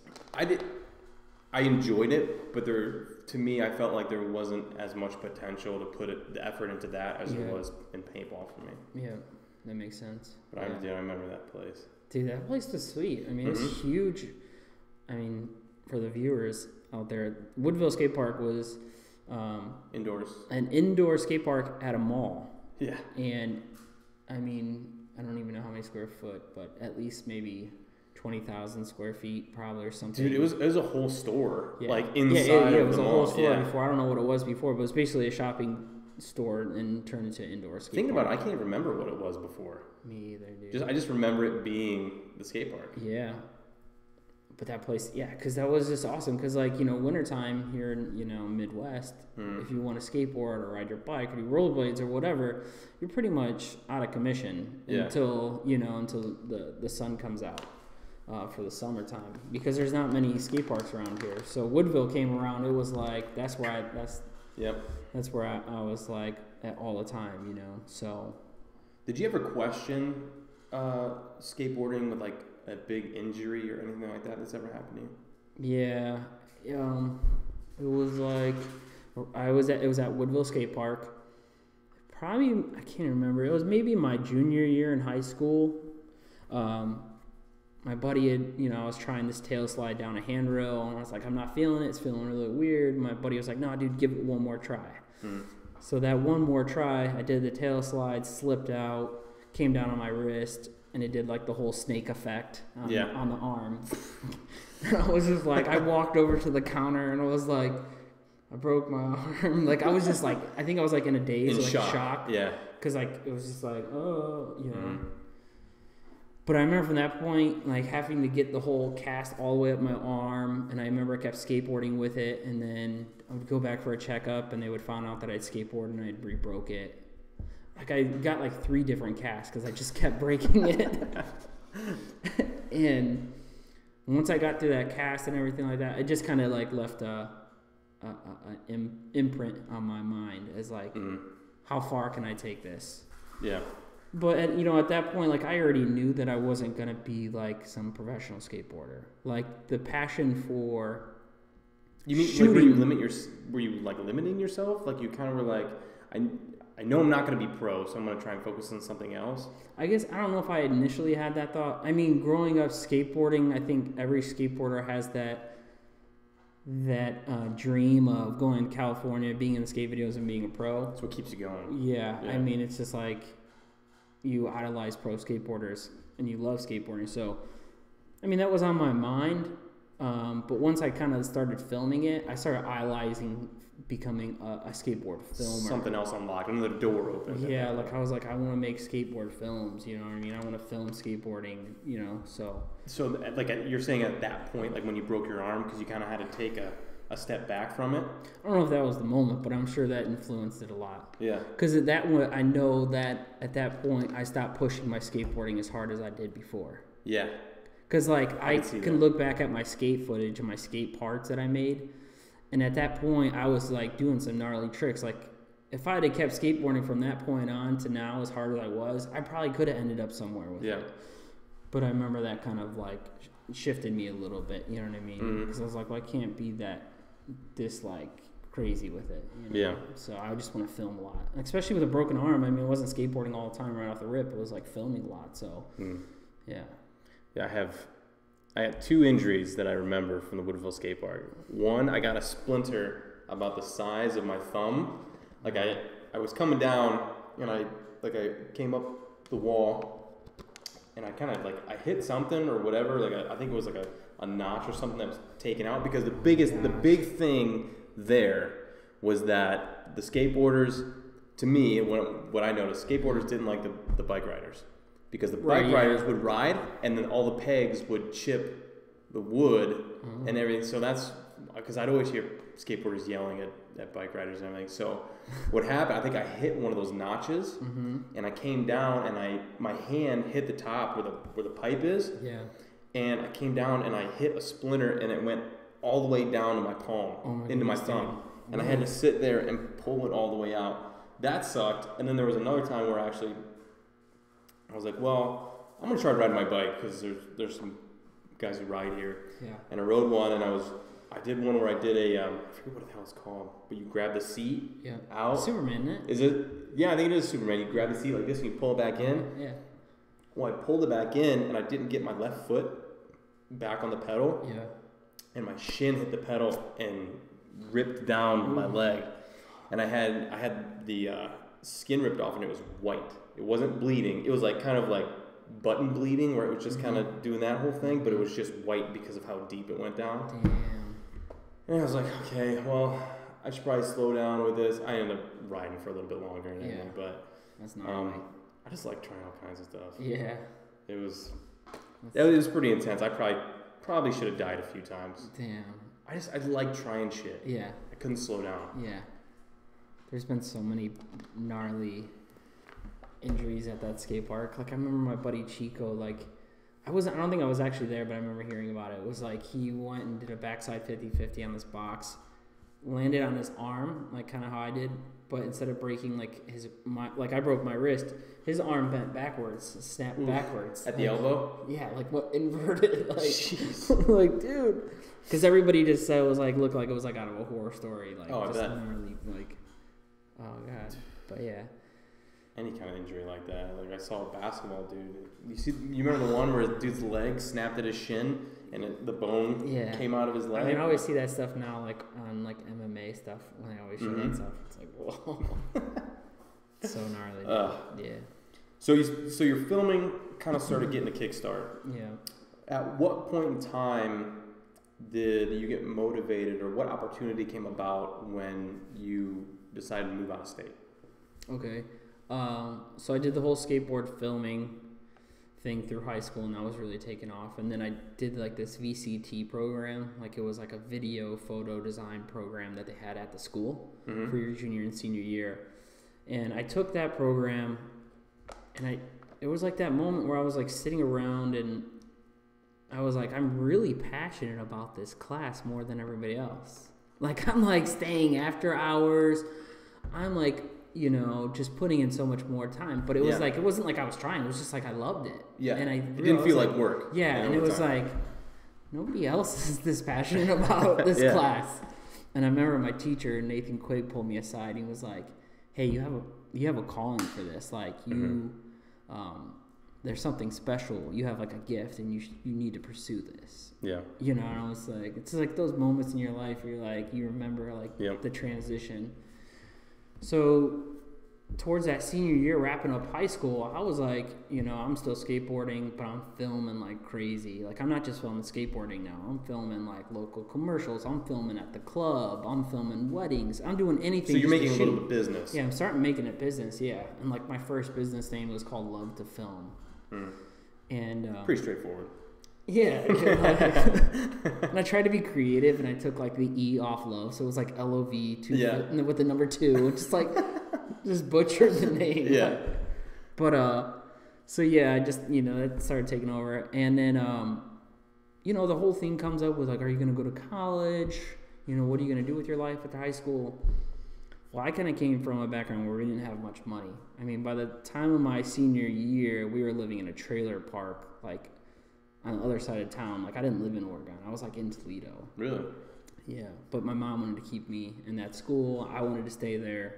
I enjoyed it, but to me, I felt like there wasn't as much potential to put the effort into that as there was in paintball for me. Yeah, that makes sense. But I remember that place. Dude, that place was sweet. I mean, it's huge. I mean, for the viewers out there, Woodville Skate Park was indoors. An indoor skate park at a mall. Yeah. And I mean, I don't even know how many square foot, but at least maybe 20,000 square feet probably or something. Dude, it was a whole store, yeah. like inside it of was the a mall. whole store before. I don't know what it was before, but it was basically a shopping store and turned into an indoor skate Thinking park. about it, I can't remember what it was before. Me either, dude. I just remember it being the skate park. Yeah. But that place, yeah, because that was just awesome. Because, like, you know, wintertime here in, you know, Midwest, if you want to skateboard or ride your bike or do rollerblades or whatever, you're pretty much out of commission until the sun comes out for the summertime. Because there's not many skate parks around here. So Woodville came around. It was like, that's where I was, like, at all the time, you know, so. Did you ever question skateboarding with, like, a big injury or anything like that that's ever happened to you? Yeah, it was like it was at Woodville Skate Park. Probably, I can't remember. It was maybe my junior year in high school. My buddy had, you know, I was trying this tail slide down a handrail, and I was like, I'm not feeling it. It's feeling really weird. My buddy was like, no, dude, give it one more try. So that one more try, I did the tail slide, slipped out, came down on my wrist, and it did like the whole snake effect on the arm. And I was just like, I walked over to the counter and I was like, I broke my arm. Like I was just like, I think I was like in a daze, like shock. Yeah. Cause like it was just like, oh, you know. But I remember from that point, like having to get the whole cast all the way up my arm, and I remember I kept skateboarding with it, and then I would go back for a checkup, and they would find out that I'd skateboard and I'd re-broke it. Like, I got, like, 3 different casts because I just kept breaking it. And once I got through that cast and everything like that, it just kind of, like, left a imprint on my mind as, like, how far can I take this? Yeah. But, you know, at that point, like, I already knew that I wasn't going to be, like, some professional skateboarder. Like, the passion for You mean, shooting. like, were you, like, limiting yourself? Like, you kind of were like, I know I'm not going to be pro, so I'm going to try and focus on something else. I guess, I don't know if I initially had that thought. I mean, growing up skateboarding, I think every skateboarder has that dream of going to California, being in the skate videos, and being a pro. That's what keeps you going. Yeah. I mean, it's just like you idolize pro skateboarders, and you love skateboarding. So, I mean, that was on my mind. But once I kind of started filming it, I started idolizing becoming a skateboard filmer. Something else unlocked, another door opened. Yeah, like I was like, I want to make skateboard films, you know what I mean? I want to film skateboarding, you know, so. So, like, you're saying at that point, like, when you broke your arm, because you kind of had to take a step back from it? I don't know if that was the moment, but I'm sure that influenced it a lot. Yeah. Because at that point, I know that at that point, I stopped pushing my skateboarding as hard as I did before. Yeah. Because, like, I can look back at my skate footage and my skate parts that I made, and at that point, I was, like, doing some gnarly tricks. Like, if I had kept skateboarding from that point on to now as hard as I was, I probably could have ended up somewhere with it. But I remember that kind of, like, shifted me a little bit, you know what I mean? Because I was like, well, I can't be this, like, crazy with it. You know? Yeah. So I just want to film a lot. Especially with a broken arm. I mean, it wasn't skateboarding all the time right off the rip. It was, like, filming a lot, so, yeah. Yeah, I had 2 injuries that I remember from the Woodville skate park. One, I got a splinter about the size of my thumb. Like, I was coming down, and I came up the wall, and I kind of, like, I hit something or whatever. Like, I think it was, like, a notch or something that was taken out. Because the big thing there was that the skateboarders, to me, what I noticed, skateboarders didn't like the bike riders. Because the bike riders would ride, and then all the pegs would chip the wood and everything. So that's because I'd always hear skateboarders yelling at bike riders and everything. So what happened, I think I hit one of those notches, and I came down, and my hand hit the top where the pipe is. Yeah. And I came down, and I hit a splinter, and it went all the way down to my palm, into my thumb. And I had to sit there and pull it all the way out. That sucked. And then there was another time where I was like, well, I'm going to try to ride my bike because there's some guys who ride here. Yeah. And I rode one, and I did one where I did I forget what the hell it's called, but you grab the seat out. Superman, isn't it? Is it? Yeah, I think it is Superman. You grab the seat like this, and you pull it back in. Yeah. Well, I pulled it back in, and I didn't get my left foot back on the pedal. Yeah. and my shin hit the pedal and ripped down my leg. And I had the skin ripped off, and it was white. It wasn't bleeding. It was like kind of like button bleeding, where it was just kind of doing that whole thing, but it was just white because of how deep it went down. Damn. And I was like, okay, well, I should probably slow down with this. I ended up riding for a little bit longer and everything, but that's not I just like trying all kinds of stuff. Yeah. It was pretty intense. I probably should have died a few times. Damn. I like trying shit. Yeah. I couldn't slow down. Yeah. There's been so many gnarly injuries at that skate park. Like, I remember my buddy Chico, like, I don't think I was actually there, but I remember hearing about it. It was like he went and did a backside 50-50 on this box, landed on his arm, like kind of how I did, but instead of breaking like I broke my wrist, his arm bent backwards, snapped backwards. At the elbow? Yeah, like what, inverted, like, like, dude. Because everybody just said it was like, looked like it was like out of a horror story. Like, I bet. Gnarly, like, oh God. But yeah. Any kind of injury like that. Like, I saw a basketball dude. You remember the one where the dude's leg snapped at his shin and the bone came out of his leg? I mean, I always see that stuff now, like on like MMA stuff when they always show that stuff. It's like, whoa, so gnarly. Yeah. So your filming kind of started getting a kickstart. Yeah. At what point in time did you get motivated, or what opportunity came about when you decided to move out of state? Okay. So I did the whole skateboard filming thing through high school, and that was really taking off. And then I did like this VCT program, like it was like a video photo design program that they had at the school for your junior and senior year. And I took that program, and it was like that moment where I was like sitting around, and I was like, I'm really passionate about this class more than everybody else. Like, I'm like staying after hours. I'm like, you know, just putting in so much more time. But it was like, it wasn't like I was trying. It was just like I loved it. Yeah. And it didn't feel like work. Yeah. And it was like, nobody else is this passionate about this class. And I remember my teacher, Nathan Quigg, pulled me aside. He was like, hey, you have a calling for this. Like, you, there's something special. You have like a gift, and you need to pursue this. Yeah. You know, and I was like, it's like those moments in your life where you're like, you remember like the transition. So towards that senior year, wrapping up high school, I was like, you know, I'm still skateboarding, but I'm filming like crazy. Like, I'm not just filming skateboarding now. I'm filming like local commercials. I'm filming at the club. I'm filming weddings. I'm doing anything. So you're making a little bit of business. Yeah, I'm starting making it business, yeah. And like my first business name was called Love to Film. And pretty straightforward. Yeah. And I tried to be creative, and I took like the E off love, so it was like LOV with the number 2, just like just butchered the name. Yeah. But so yeah, I just, you know, that started taking over, and then you know, the whole thing comes up with like, are you gonna go to college? You know, what are you gonna do with your life after high school? Well, I kind of came from a background where we didn't have much money. I mean, by the time of my senior year, we were living in a trailer park, like on the other side of town. Like, I didn't live in Oregon. I was like in Toledo. Really? Yeah. But my mom wanted to keep me in that school. I wanted to stay there.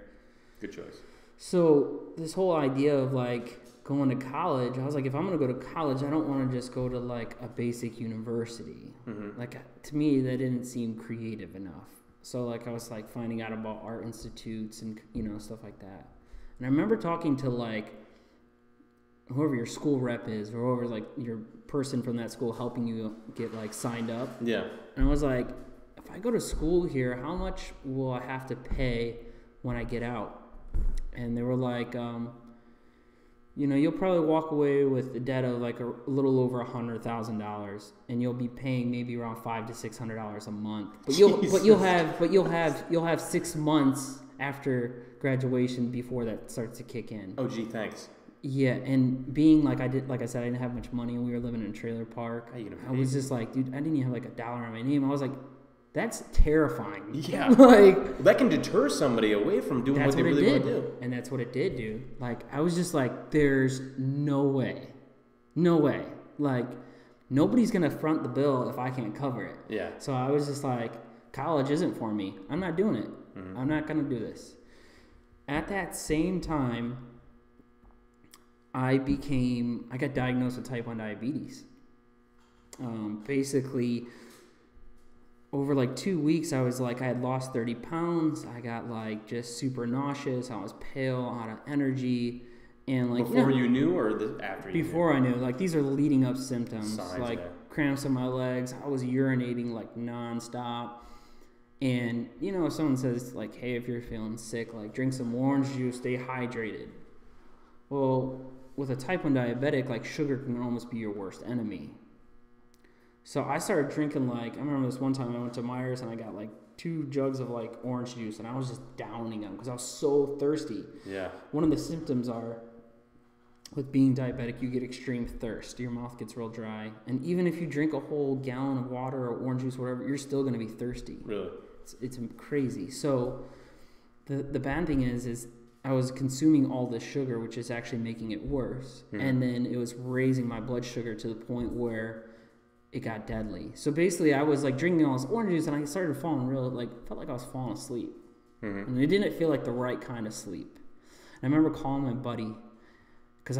Good choice. So this whole idea of like going to college, I was like, if I'm going to go to college, I don't want to just go to like a basic university. Like, to me, that didn't seem creative enough. So like I was like finding out about art institutes and, you know, stuff like that. And I remember talking to like whoever your school rep is, or whoever like your person from that school helping you get like signed up. Yeah. And I was like, if I go to school here, how much will I have to pay when I get out? And they were like, you know, you'll probably walk away with a debt of like a little over $100,000, and you'll be paying maybe around $500 to $600 a month. But you'll have 6 months after graduation before that starts to kick in. Oh, gee, thanks. Yeah, and being like I said, I didn't have much money, and we were living in a trailer park. I was just like, dude, I didn't even have like $1 on my name. I was like, that's terrifying. Yeah. Like, that can deter somebody away from doing what they really want to do. And that's what it did, dude. Like, I was just like, there's no way. No way. Like, nobody's going to front the bill if I can't cover it. Yeah. So I was just like, college isn't for me. I'm not doing it. I'm not going to do this. At that same time, I got diagnosed with type 1 diabetes. Basically, over like 2 weeks, I was like, I had lost 30 pounds. I got like just super nauseous. I was pale, out of energy. And like before you knew or after you knew? Before I knew. Like these are leading up symptoms. Signs, like yeah. cramps in my legs. I was urinating like nonstop. And, you know, if someone says like, hey, if you're feeling sick, like drink some orange juice, stay hydrated. Well, with a type 1 diabetic, like sugar can almost be your worst enemy. So I started drinking like, I remember this one time I went to Myers and I got like 2 jugs of like orange juice and I was just downing them because I was so thirsty. Yeah. One of the symptoms are with being diabetic, you get extreme thirst. Your mouth gets real dry. And even if you drink a whole gallon of water or orange juice, whatever, you're still going to be thirsty. Really? It's crazy. So the bad thing is I was consuming all this sugar, which is actually making it worse. Mm-hmm. And then it was raising my blood sugar to the point where it got deadly. So basically I was like drinking all this orange juice and I started falling felt like I was falling asleep. Mm-hmm. And it didn't feel like the right kind of sleep. And I remember calling my buddy because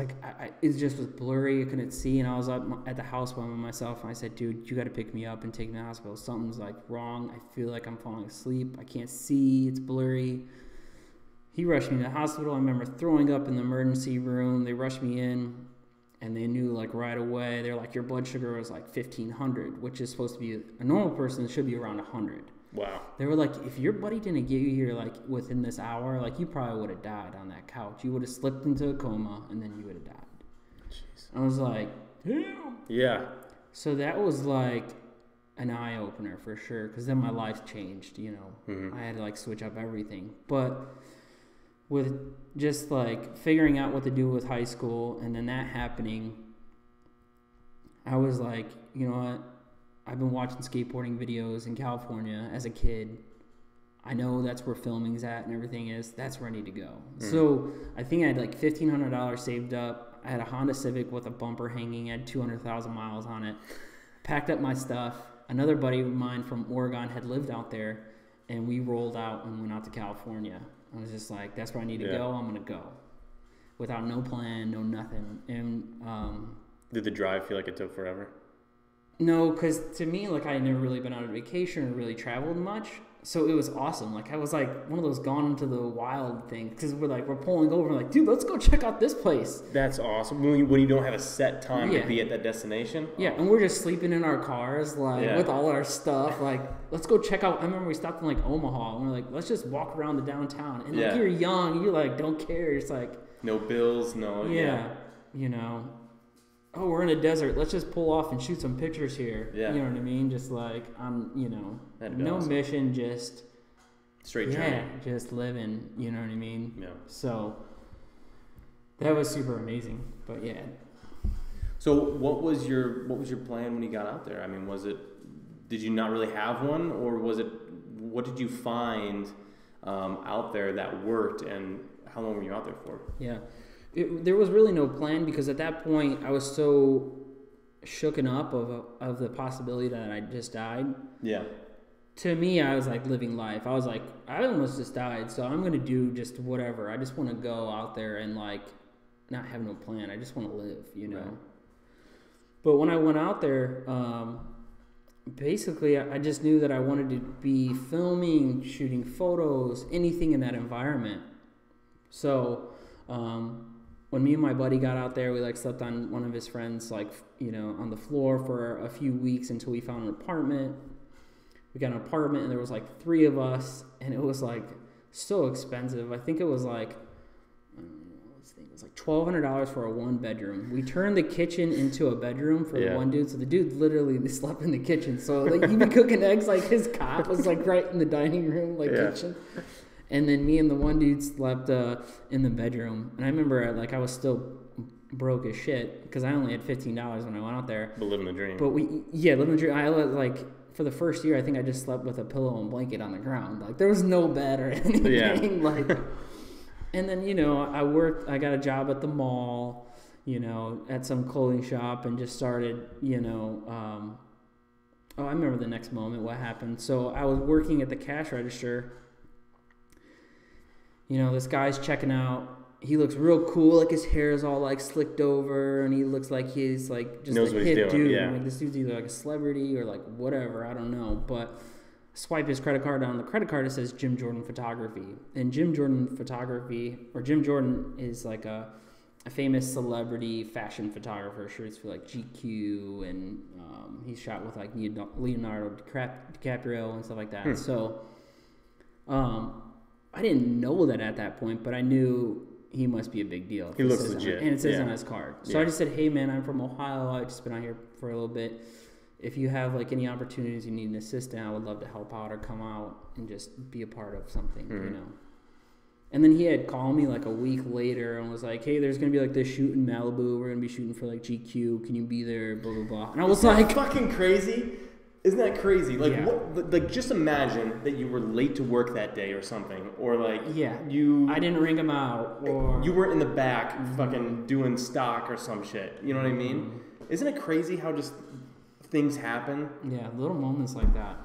it just was blurry. I couldn't see. And I was up at the house by myself and I said, dude, you got to pick me up and take me to the hospital. Something's like wrong. I feel like I'm falling asleep. I can't see. It's blurry. He rushed me to the hospital. I remember throwing up in the emergency room. They rushed me in. And they knew like right away, they're like, your blood sugar was like 1,500, which is supposed to be, a normal person should be around 100. Wow. They were like, if your buddy didn't get you here like within this hour, like you probably would have died on that couch. You would have slipped into a coma and then you would have died. Jeez. I was like, damn. Yeah. So that was like an eye opener for sure. Cause then my life changed, you know, I had to like switch up everything. But with just like figuring out what to do with high school and then that happening, I was like, you know what? I've been watching skateboarding videos in California as a kid. I know that's where filming's at and everything is. That's where I need to go. So I think I had like $1,500 saved up. I had a Honda Civic with a bumper hanging. I had 200,000 miles on it. Packed up my stuff. Another buddy of mine from Oregon had lived out there, and we rolled out and went out to California. I was just like, that's where I need to go. I'm going to go. Without no plan, no nothing. And did the drive feel like it took forever? No, because to me, like, I had never really been on a vacation or really traveled much. So it was awesome. Like, I was like one of those gone into the wild things. Because we're pulling over. Like, dude, let's go check out this place. That's awesome. When you don't have a set time to be at that destination? Yeah, and we're just sleeping in our cars, like, with all our stuff. Like, let's go check out. I remember we stopped in, like, Omaha. And we're like, let's just walk around the downtown. And, like, you're young. You, like, don't care. It's like... No bills, no... Yeah, you know... Oh, we're in a desert. Let's just pull off and shoot some pictures here. Yeah. You know what I mean? Just like, you know, no awesome. Mission, just... Straight journey. Yeah, just living, you know what I mean? Yeah. So, that was super amazing, but yeah. So, what was your plan when you got out there? I mean, did you not really have one, or what did you find out there that worked, and how long were you out there for? Yeah. There was really no plan because at that point I was so shooken up of the possibility that I just died. Yeah. To me, I was like living life. I was like, I almost just died, so I'm gonna do just whatever. I just want to go out there and like not have no plan. I just want to live, you know. Right. But when I went out there, basically I just knew that I wanted to be filming, shooting photos, anything in that environment. So. When me and my buddy got out there, we like slept on one of his friends, like, you know, on the floor for a few weeks until we found an apartment. We got an apartment and there was like 3 of us and it was like so expensive. I think it was like, $1,200 for a 1-bedroom. We turned the kitchen into a bedroom for the one dude. So the dude literally slept in the kitchen. So like he'd be cooking eggs, like his cot was like right in the dining room, like kitchen. And then me and the one dude slept in the bedroom. And I remember, like, I was still broke as shit because I only had $15 when I went out there. But living the dream. But living the dream. I was, like, for the first year, I think I just slept with a pillow and blanket on the ground. Like, there was no bed or anything. Yeah. Like, and then, you know, I got a job at the mall, you know, at some clothing shop and just started, you know, I remember the next moment what happened. So I was working at the cash register. You know, this guy's checking out. He looks real cool. Like, his hair is all, like, slicked over. And he looks like he's, like, just a hip dude. Yeah. Like, this dude's either, like, a celebrity or, like, whatever. I don't know. But swipe his credit card. On the credit card, it says Jim Jordan Photography. And Jim Jordan Photography, or Jim Jordan is like a famous celebrity fashion photographer. Shoots for like GQ, and he's shot with like Leonardo DiCaprio and stuff like that. So I didn't know that at that point, but I knew he must be a big deal. He looks legit. And it says on his card. So I just said, hey, man, I'm from Ohio. I've just been out here for a little bit. If you have like any opportunities you need an assistant, I would love to help out or come out and just be a part of something, you know. And then he had called me like a week later and was like, hey, there's going to be like this shoot in Malibu. We're going to be shooting for like GQ. Can you be there? Blah, blah, blah. And I was like... fucking crazy? Isn't that crazy? Like, what, like, just imagine that you were late to work that day or something. Or like... I didn't ring him out. Or... You were in the back fucking doing stock or some shit. You know what I mean? Isn't it crazy how just things happen? Yeah, little moments like that.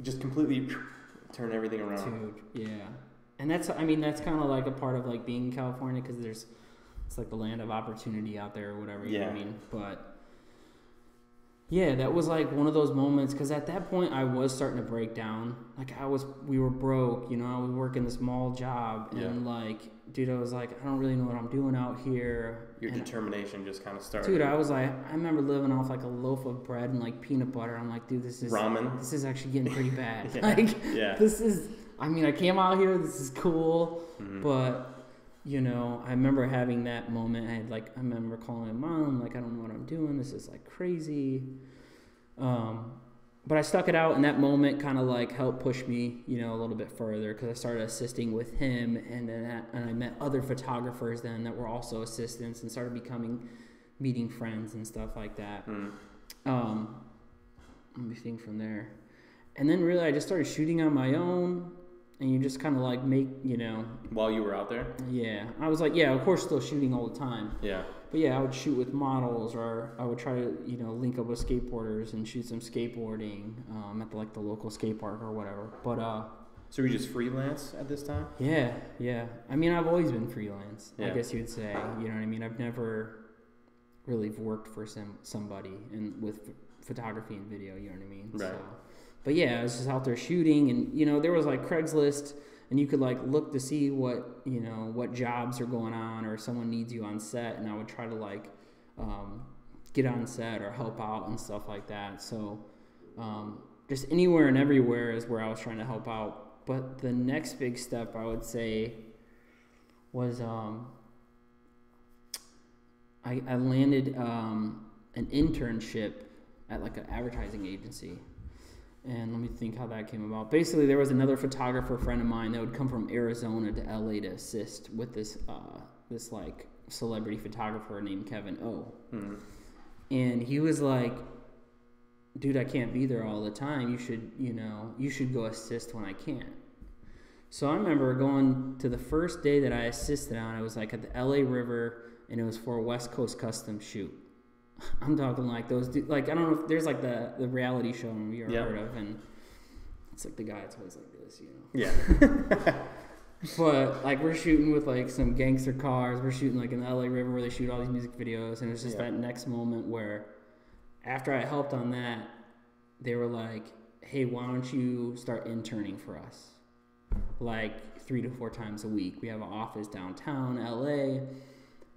Just completely turn everything around. Dude, yeah. And that's kind of like a part of like being in California, because it's like the land of opportunity out there or whatever, you know what I mean? But yeah, that was like one of those moments, because at that point I was starting to break down. Like we were broke, you know, I was working this small job, and like, dude, I was like, I don't really know what I'm doing out here. Your determination just kind of started. Dude, I was like, I remember living off like a loaf of bread and like peanut butter. I'm like, dude, this is ramen. This is actually getting pretty bad. This is, I mean, I came out here, this is cool, but, you know, I remember having that moment. I remember calling my mom, like, I don't know what I'm doing, this is, like, crazy. But I stuck it out, and that moment kind of, like, helped push me, you know, a little bit further, because I started assisting with him, and then I met other photographers then that were also assistants, and started meeting friends and stuff like that. Let me think from there. And then, really, I just started shooting on my own. And you just kind of like make, you know... While you were out there? Yeah. I was like, yeah, of course still shooting all the time. Yeah. But yeah, I would shoot with models, or I would try to, you know, link up with skateboarders and shoot some skateboarding at the local skate park or whatever. But... So were you just freelance at this time? Yeah. I mean, I've always been freelance, I guess you would say. You know what I mean? I've never really worked for somebody with photography and video, you know what I mean? Right. So, but yeah, I was just out there shooting, and, you know, there was like Craigslist, and you could like look to see what, you know, what jobs are going on, or someone needs you on set, and I would try to like get on set or help out and stuff like that. So just anywhere and everywhere is where I was trying to help out. But the next big step, I would say, was I landed an internship at like an advertising agency. And let me think how that came about. Basically, there was another photographer friend of mine that would come from Arizona to LA to assist with this like celebrity photographer named Kevin O. And he was like, dude, I can't be there all the time. You should go assist when I can. So I remember going to the first day that I assisted on, I was like at the LA River, and it was for a West Coast custom shoot. I'm talking like those dudes, like, I don't know if there's like the reality show you ever heard of, and it's like the guy that's always like this, you know? Yeah. But like we're shooting with like some gangster cars, we're shooting like in the LA River where they shoot all these music videos, and it was just that next moment where after I helped on that, they were like, hey, why don't you start interning for us? Like 3 to 4 times a week. We have an office downtown LA,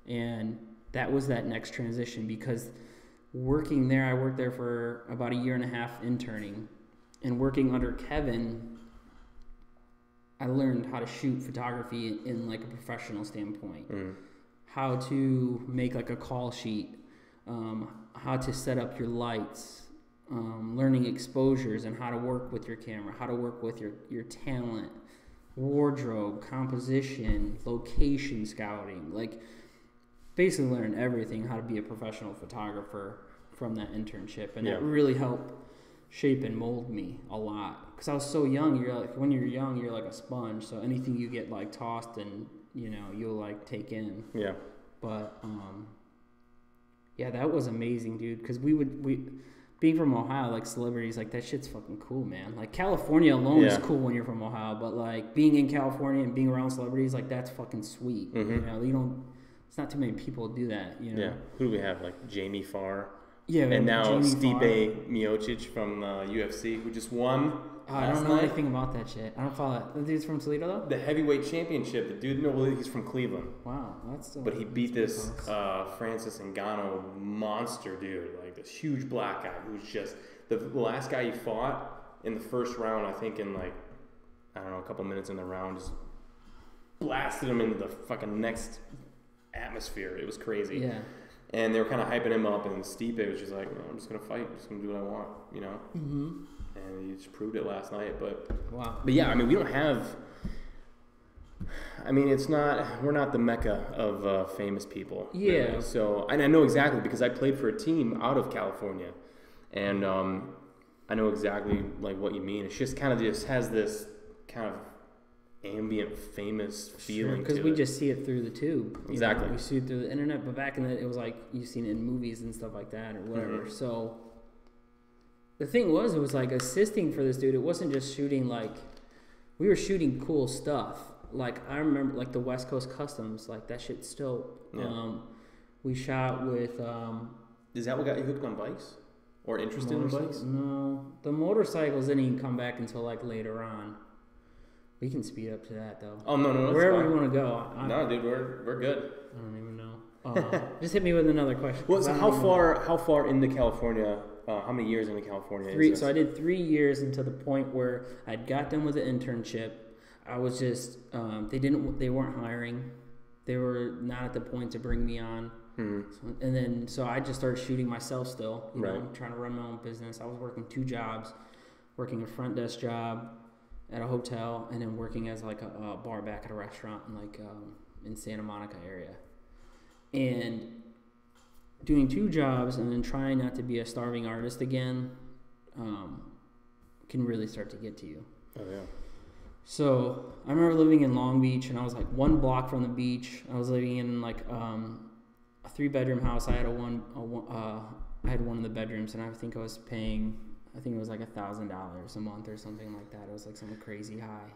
and that was that next transition, because working there, I worked there for about 1.5 years interning, and working under Kevin, I learned how to shoot photography in like a professional standpoint, how to make like a call sheet, how to set up your lights, learning exposures and how to work with your camera, how to work with your talent, wardrobe, composition, location scouting, like basically learned everything, how to be a professional photographer from that internship. And that really helped shape and mold me a lot, because I was so young. When you're young, you're like a sponge, so anything you get like tossed and, you know, you'll like take in. But that was amazing, dude, because we being from Ohio, like celebrities, like that shit's fucking cool, man. Like California alone is cool when you're from Ohio, but like being in California and being around celebrities, like that's fucking sweet. You know, it's not too many people do that, you know. Who do we have? Like Jamie Farr, Yeah, and now Jamie Stipe Miocic from UFC, who just won. I don't know anything about that shit. I don't follow that. The dude's from Toledo, though? The heavyweight championship. The dude, no, well, he's from Cleveland. Wow, that's But he beat this Francis Ngannou monster dude, like this huge black guy who's just the last guy he fought in the first round. I think in like, I don't know, a couple minutes in the round, just blasted him into the fucking next atmosphere. It was crazy. Yeah. And they were kind of hyping him up, and Stipe was just like, well, I'm just gonna fight. I'm just gonna do what I want, you know. Mm-hmm. And he just proved it last night. But wow. But yeah, I mean, we don't have. I mean, we're not the mecca of famous people. Yeah. Really. So, and I know exactly because I played for a team out of California, and I know exactly like what you mean. It's just kind of just has this kind of ambient famous feeling because we just see it through the tube. Exactly. We see it through the internet, but back in the it was like you've seen it in movies and stuff like that or whatever. Mm-hmm. So the thing was, it was like assisting for this dude. It wasn't just shooting like we were shooting cool stuff. Like I remember like the West Coast Customs, like that shit's still. Yeah. We shot with. Is that what got you hooked on bikes or interested in bikes? No, the motorcycles didn't even come back until like later on. We can speed up to that though. Oh no, wherever we want to go. No, dude, we're good. I don't even know. Just hit me with another question. Well, so how far into California? How many years into California? 3. So I did 3 years until the point where I'd got done with the internship. I was just they weren't hiring. They were not at the point to bring me on. Mm-hmm. So I just started shooting myself still. You know, trying to run my own business. I was working 2 jobs, working a front desk job at a hotel, and then working as like a bar back at a restaurant in like in Santa Monica area, and doing 2 jobs and then trying not to be a starving artist again can really start to get to you. Oh yeah. So I remember living in Long Beach, and I was like 1 block from the beach. I was living in like a 3-bedroom house. I had I had one of the bedrooms, and I think I was paying. I think it was like $1,000 a month or something like that. It was like something crazy high.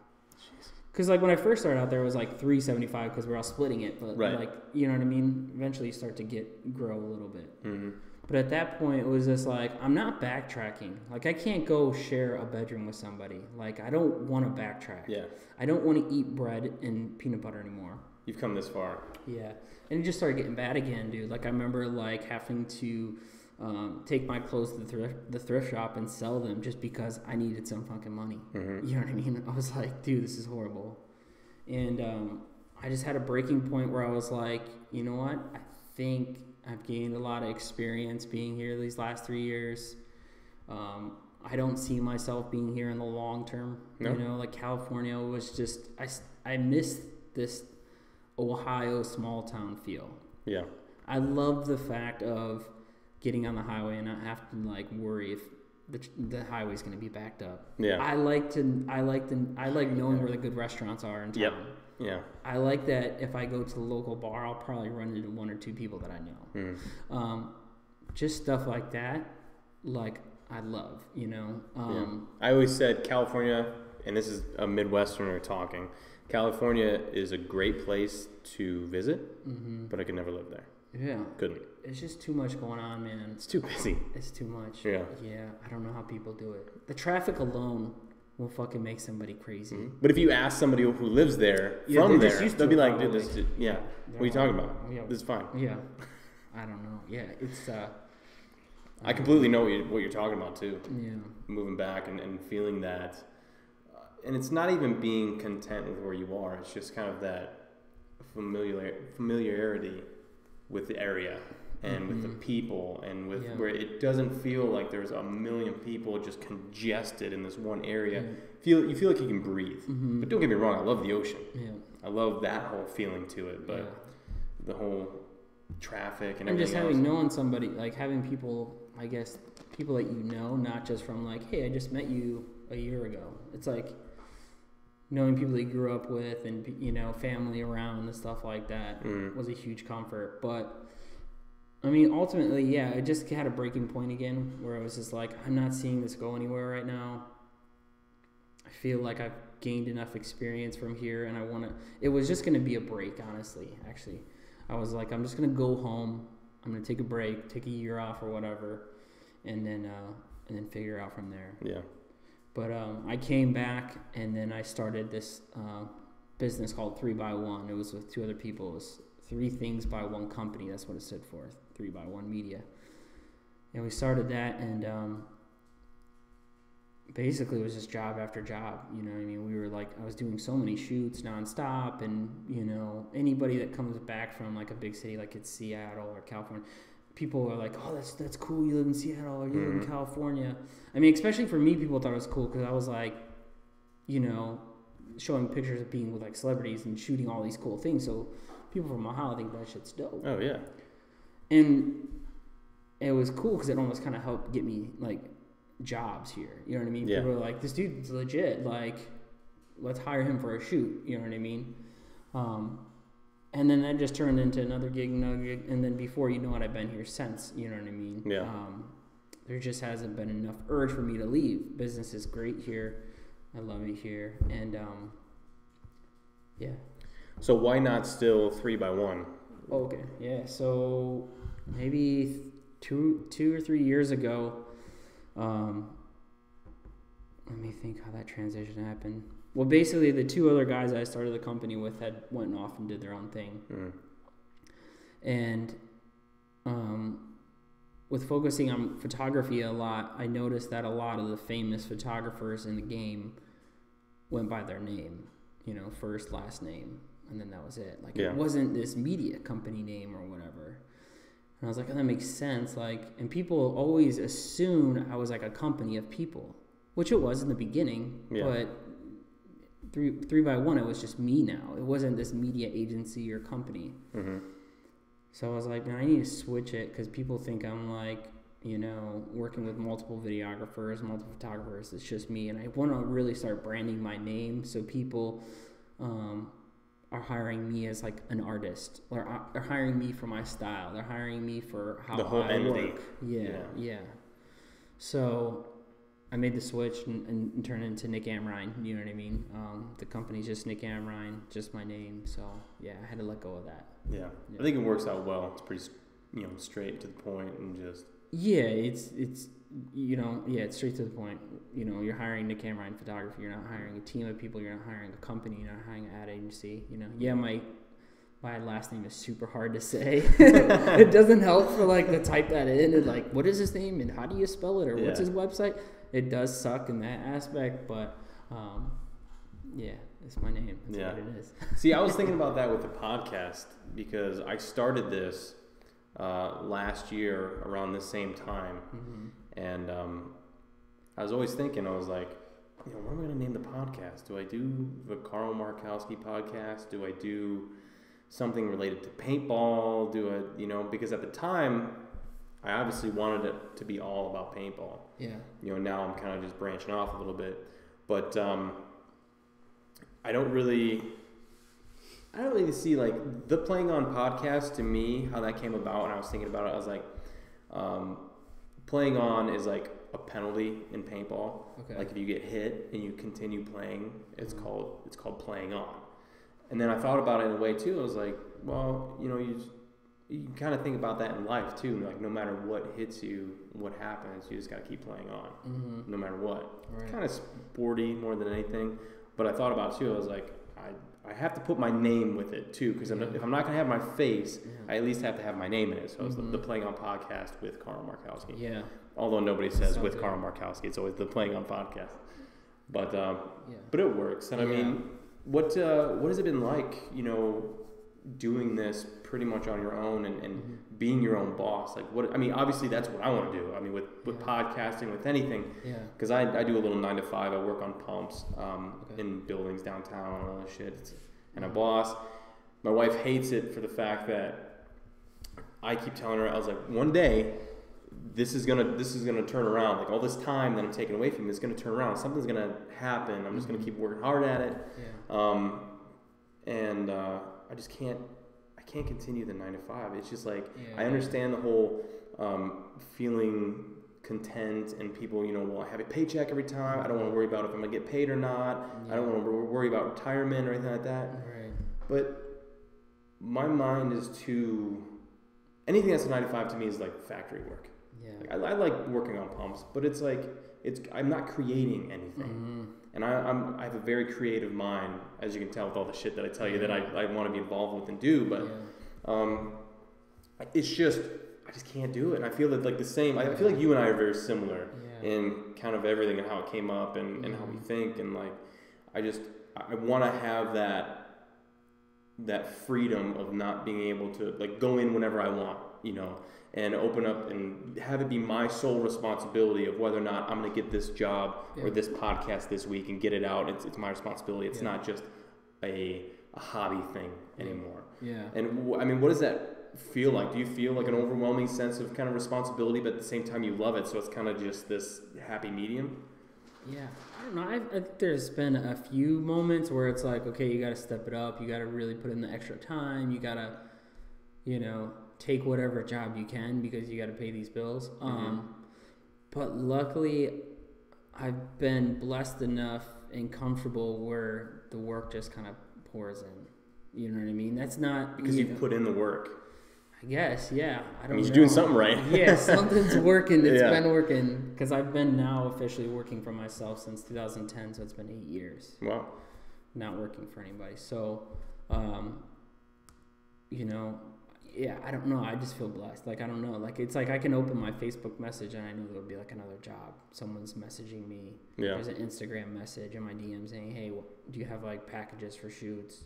Because like when I first started out there, it was like $375 because we're all splitting it. But like, you know what I mean? Eventually you start to grow a little bit. Mm-hmm. But at that point, it was just like, I'm not backtracking. Like I can't go share a bedroom with somebody. Like I don't want to backtrack. Yeah. I don't want to eat bread and peanut butter anymore. You've come this far. Yeah. And it just started getting bad again, dude. Like I remember like having to take my clothes to the thrift shop and sell them just because I needed some fucking money. Mm-hmm. You know what I mean? I was like, dude, this is horrible. And I just had a breaking point where I was like, you know what? I think I've gained a lot of experience being here these last 3 years. I don't see myself being here in the long term. No. You know, like California was just, I missed this Ohio small town feel. Yeah. I love the fact of getting on the highway and not have to like worry if the highway's going to be backed up. Yeah. I like knowing where the good restaurants are in town. Yep. Yeah. I like that if I go to the local bar, I'll probably run into 1 or 2 people that I know. Mm. Just stuff like that, like I love, you know. I always said California, and this is a Midwesterner talking, California is a great place to visit, but I could never live there. Yeah. Couldn't. It's just too much going on, man. It's too busy. It's too much. Yeah. Yeah. I don't know how people do it. The traffic alone will fucking make somebody crazy. Mm-hmm. But if you ask somebody who lives there, from there, they'll be like, dude, what are you talking about? Yeah. This is fine. Yeah. I don't know. Yeah. It's, I completely know what you're talking about, too. Yeah. Moving back and feeling that. And it's not even being content with where you are. It's just kind of that familiarity with the area and with the people and with where it doesn't feel like there's a million people just congested in this one area. You feel like you can breathe. But don't get me wrong, I love the ocean. Yeah. I love that whole feeling to it, but the whole traffic and everything just known somebody, like having people, I guess, people that you know, not just from like, hey, I just met you a year ago. It's like knowing people that you grew up with and, you know, family around and stuff like that was a huge comfort. But, I mean, ultimately, yeah, I just had a breaking point again where I was just like, I'm not seeing this go anywhere right now. I feel like I've gained enough experience from here, and it was just going to be a break, honestly, actually. I was like, I'm just going to go home I'm gonna take a break, take a year off or whatever, and then figure out from there. Yeah. But I came back, and then I started this business called 3x1. It was with 2 other people. It was 3 Things by 1 Company. That's what it stood for, 3x1 Media. And we started that, and basically it was just job after job. You know what I mean? We were like, I was doing so many shoots nonstop, and, you know, anybody that comes back from like a big city, like it's Seattle or California, people are like, oh, that's cool, you live in Seattle or you live in California. I mean, especially for me, people thought it was cool because I was like, you know, showing pictures of being with like celebrities and shooting all these cool things. So people from Ohio think that shit's dope. Oh, yeah. And it was cool because it almost kind of helped get me like jobs here. You know what I mean? Yeah. People were like, this dude's legit. Like, let's hire him for a shoot. You know what I mean? And then that just turned into another gig, and then before you know it, I've been here since. You know what I mean? Yeah. There just hasn't been enough urge for me to leave. Business is great here. I love it here, and yeah. So why not still 3x1? Okay, yeah. So maybe two or 3 years ago. Let me think how that transition happened. Well, basically, the 2 other guys I started the company with had went off and did their own thing. And with focusing on photography a lot, I noticed that a lot of the famous photographers in the game went by their name, you know, first, last name, and then that was it. Like, it wasn't this media company name or whatever. And I was like, oh, that makes sense. Like, and people always assumed I was like a company of people, which it was in the beginning, but 3x1, it was just me now. It wasn't this media agency or company. So I was like, man, I need to switch it because people think I'm like, you know, working with multiple videographers, multiple photographers. It's just me. And I want to really start branding my name so people are hiring me as like an artist, or they're hiring me for my style. They're hiring me for how the whole I entity. work. Yeah. So I made the switch and turned it into Nick Amrhein. You know what I mean? The company's just Nick Amrhein, just my name. So yeah, I had to let go of that. Yeah. I think it works out well. It's pretty, you know, straight to the point and just. Yeah, it's you know, it's straight to the point. You know, you're hiring Nick Amrhein photography. You're not hiring a team of people. You're not hiring a company. You're not hiring an ad agency. You know, yeah, my last name is super hard to say. It doesn't help for like to type that in and like, what is his name and how do you spell it or what's his website? It does suck in that aspect, but yeah, it's my name. That's what it is. See, I was thinking about that with the podcast because I started this last year around the same time, and I was always thinking, I was like, you know, what am I going to name the podcast? Do I do the Carl Markowski podcast? Do I do something related to paintball? Do I, you know, because at the time, I obviously wanted it to be all about paintball. Yeah. You know, now I'm kind of just branching off a little bit, but I don't really see like the Playing On podcast to me, how that came about. And I was thinking about it. I was like, playing on is like a penalty in paintball. Okay. Like if you get hit and you continue playing, it's called playing on. And then I thought about it in a way too. I was like, well, you know, you can kind of think about that in life too. Like no matter what hits you, what happens, you just got to keep playing on, no matter what. Right. Kind of sporty more than anything. But I thought about it too. I was like, I have to put my name with it too, because if I'm not going to have my face, I at least have to have my name in it. So it's the Playing On podcast with Carl Markowski. Yeah. Although nobody says with Carl Markowski, it's always the Playing On podcast. But but it works. And I mean, what has it been like, you know, doing this pretty much on your own and being your own boss? Like what, I mean, obviously that's what I want to do. I mean, with podcasting, with anything, because I do a little 9 to 5. I work on pumps in buildings downtown and all that shit. And a boss, my wife hates it for the fact that I keep telling her, I was like, one day this is gonna turn around. Like all this time that I'm taking away from you is gonna turn around. Something's gonna happen. I'm just gonna keep working hard at it. I just can't continue the 9 to 5. It's just like, I understand the whole feeling content and people, you know, well, I have a paycheck every time. I don't want to worry about if I'm going to get paid or not. I don't want to worry about retirement or anything like that. Right. But my mind is too anything that's a 9 to 5 to me is like factory work. Yeah. Like, I like working on pumps, but it's like I'm not creating anything. And I have a very creative mind, as you can tell with all the shit that I tell you that I want to be involved with and do, but it's just I just can't do it. And I feel that like the same. I feel like you and I are very similar in kind of everything and how it came up and how we think, and like I want to have that freedom of not being able to like go in whenever I want, you know, and open up and have it be my sole responsibility of whether or not I'm going to get this job or this podcast this week and get it out. It's my responsibility. It's not just a hobby thing anymore. Yeah. And I mean, what does that feel like? Do you feel like an overwhelming sense of kind of responsibility, but at the same time you love it, so it's kind of just this happy medium? Yeah, I don't know. I think there's been a few moments where it's like, okay, you got to step it up. You got to really put in the extra time. You got to, you know, take whatever job you can because you got to pay these bills. But luckily, I've been blessed enough and comfortable where the work just kind of pours in. You know what I mean? That's not because you put in the work. I guess, yeah. I don't know. You're doing something right. Yeah, something's working. It's been working because I've been now officially working for myself since 2010, so it's been 8 years. Wow. Not working for anybody. So, you know, yeah, I don't know. I just feel blessed. Like, I don't know. Like, it's like I can open my Facebook message and I know there'll be like another job. Someone's messaging me. Yeah. There's an Instagram message in my DM saying, hey, do you have like packages for shoots?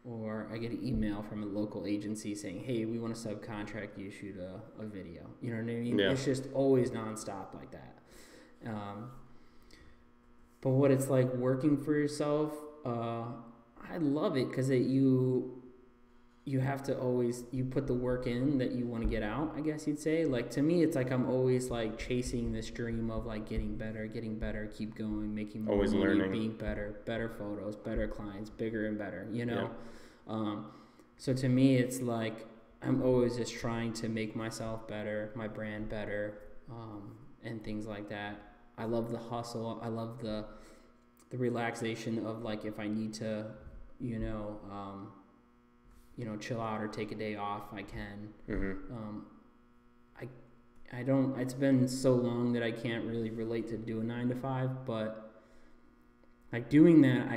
Or I get an email from a local agency saying, hey, we want to subcontract you to shoot a video. You know what I mean? Yeah. It's just always nonstop like that. But what it's like working for yourself, I love it because you have to always, you put the work in that you want to get out, I guess you'd say. Like, to me, it's like I'm always like chasing this dream of like getting better, keep going, making more always money, learning, being better photos, better clients, bigger and better, you know? So to me, it's like I'm always just trying to make myself better, my brand better, and things like that. I love the hustle. I love the relaxation of like if I need to, chill out or take a day off, I can. I don't. It's been so long that I can't really relate to do a 9 to 5, but like doing that,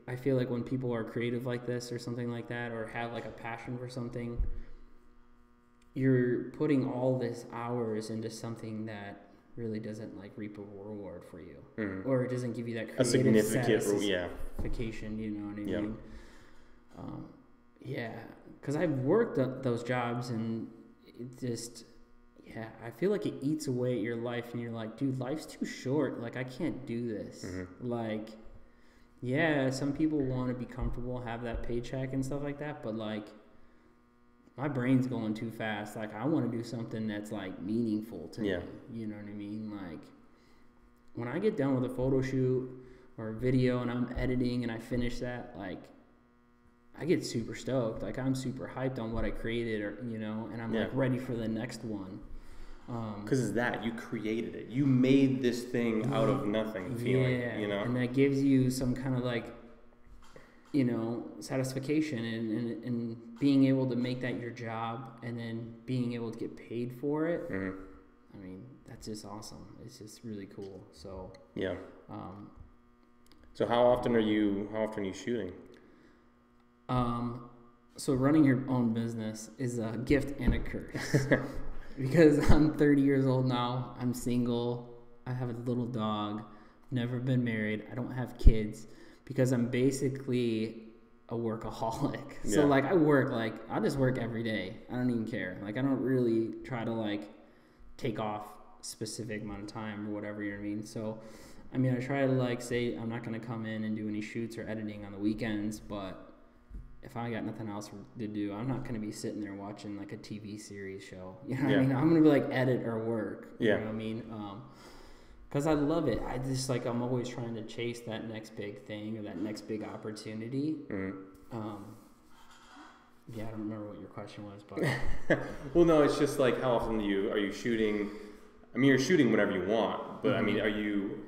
I feel like when people are creative like this or something like that, or have like a passion for something, you're putting all this hours into something that really doesn't like reap a reward for you, or it doesn't give you that creative satisfaction. You know what I mean? Yeah, because I've worked those jobs and it just, I feel like it eats away at your life, and you're like, dude, life's too short. Like, I can't do this. Like, yeah, some people want to be comfortable, have that paycheck and stuff like that, but like, my brain's going too fast. Like, I want to do something that's like meaningful to me. You know what I mean? Like, when I get done with a photo shoot or a video and I'm editing and I finish that, like, I get super stoked. Like, I'm super hyped on what I created, or and I'm like ready for the next one. Because it's that you created it, you made this thing out of nothing. Feeling, and that gives you some kind of like, satisfaction and being able to make that your job, and then being able to get paid for it. I mean, that's just awesome. It's just really cool. So So how often are you shooting? So running your own business is a gift and a curse. Because I'm 30 years old now. I'm single. I have a little dog. Never been married. I don't have kids because I'm basically a workaholic. So like I work, like I just work every day. I don't even care. Like I don't really try to like take off specific amount of time or whatever, you know what I mean? So, I mean, I try to like say I'm not going to come in and do any shoots or editing on the weekends, but if I got nothing else to do, I'm not going to be sitting there watching like a TV series show. You know what I mean? I'm going to be like edit or work. You know what I mean? Because I love it. I just like, I'm always trying to chase that next big thing or that next big opportunity. I don't remember what your question was, but well, no, it's just like how often are you shooting? I mean, you're shooting whenever you want, but I mean, are you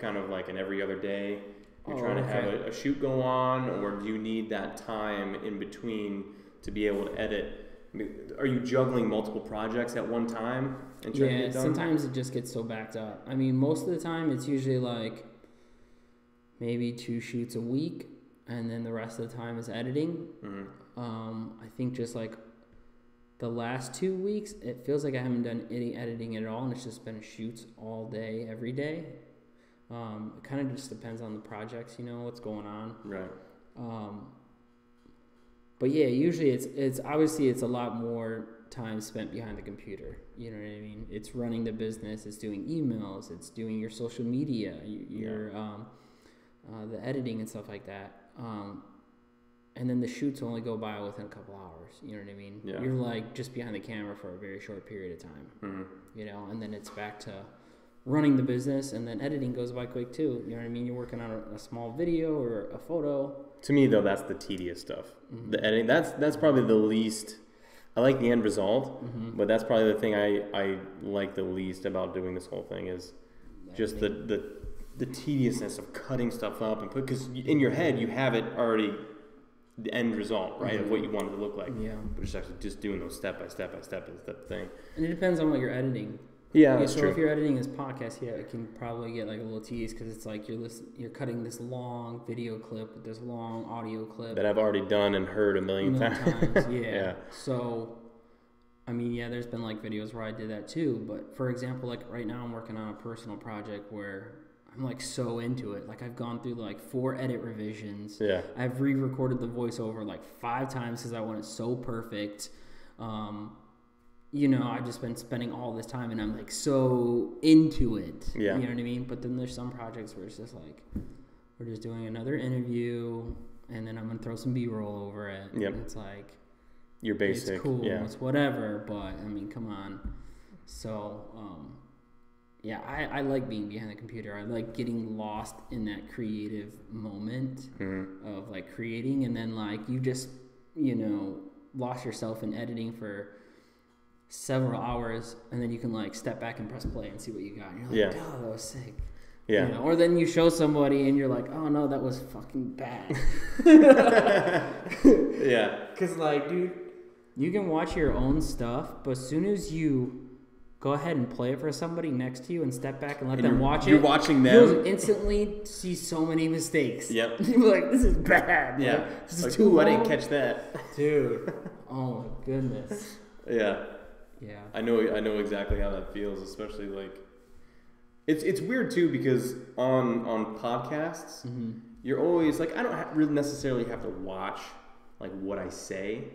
kind of like an every other day? You're trying to have a shoot go on, or do you need that time in between to be able to edit Are you juggling multiple projects at one time and trying to get done? Sometimes it just gets so backed up. I mean, most of the time it's usually like maybe 2 shoots a week, and then the rest of the time is editing. I think just like the last 2 weeks, it feels like I haven't done any editing at all, and it's just been shoots all day, every day. It kind of just depends on the projects, what's going on. Right. But yeah, usually it's obviously it's a lot more time spent behind the computer. You know what I mean? It's running the business, it's doing emails, it's doing your social media, your the editing and stuff like that. And then the shoots only go by within a couple hours. You know what I mean? Yeah. You're like just behind the camera for a very short period of time. And then it's back to running the business, and then editing goes by quick too. You know what I mean? You're working on a small video or a photo. To me, though, that's the tedious stuff. The editing, that's probably the least. I like the end result, but that's probably the thing I like the least about doing this whole thing is just the tediousness of cutting stuff up and because in your head you have it already, the end result, right, of what you want it to look like. Yeah. But it's actually just doing those step by step is the thing. And it depends on what you're editing. Yeah, that's so true. If you're editing this podcast, it can probably get like a little tedious because it's like you're cutting this long video clip with this long audio clip that I've already done and heard a million times. Yeah. So, I mean, there's been like videos where I did that too. But for example, like right now I'm working on a personal project where I'm like so into it. Like I've gone through like 4 edit revisions. Yeah. I've re-recorded the voiceover like 5 times because I want it so perfect. I've just been spending all this time and I'm like so into it. Yeah. You know what I mean? But then there's some projects where it's just like, we're just doing another interview and then I'm going to throw some B-roll over it. Yep. And it's like, you're basic. It's cool. Yeah. It's whatever. But I mean, come on. So, I like being behind the computer. I like getting lost in that creative moment of like creating, and then like you just, lost yourself in editing for several hours, and then you can like step back and press play and see what you got. And you're like, oh, that was sick. Yeah. Or then you show somebody and you're like, oh no, that was fucking bad. Yeah. Because like, dude, you can watch your own stuff, but as soon as you go ahead and play it for somebody next to you and step back and let them watch it. You're watching them. You'll instantly see so many mistakes. Yep. You're like, this is bad. Yeah. Like, this is like, too long. I didn't catch that. Dude. Oh my goodness. Yeah. Yeah. I know exactly how that feels, especially like it's weird too because on podcasts, you're always like I don't really necessarily have to watch like what I say.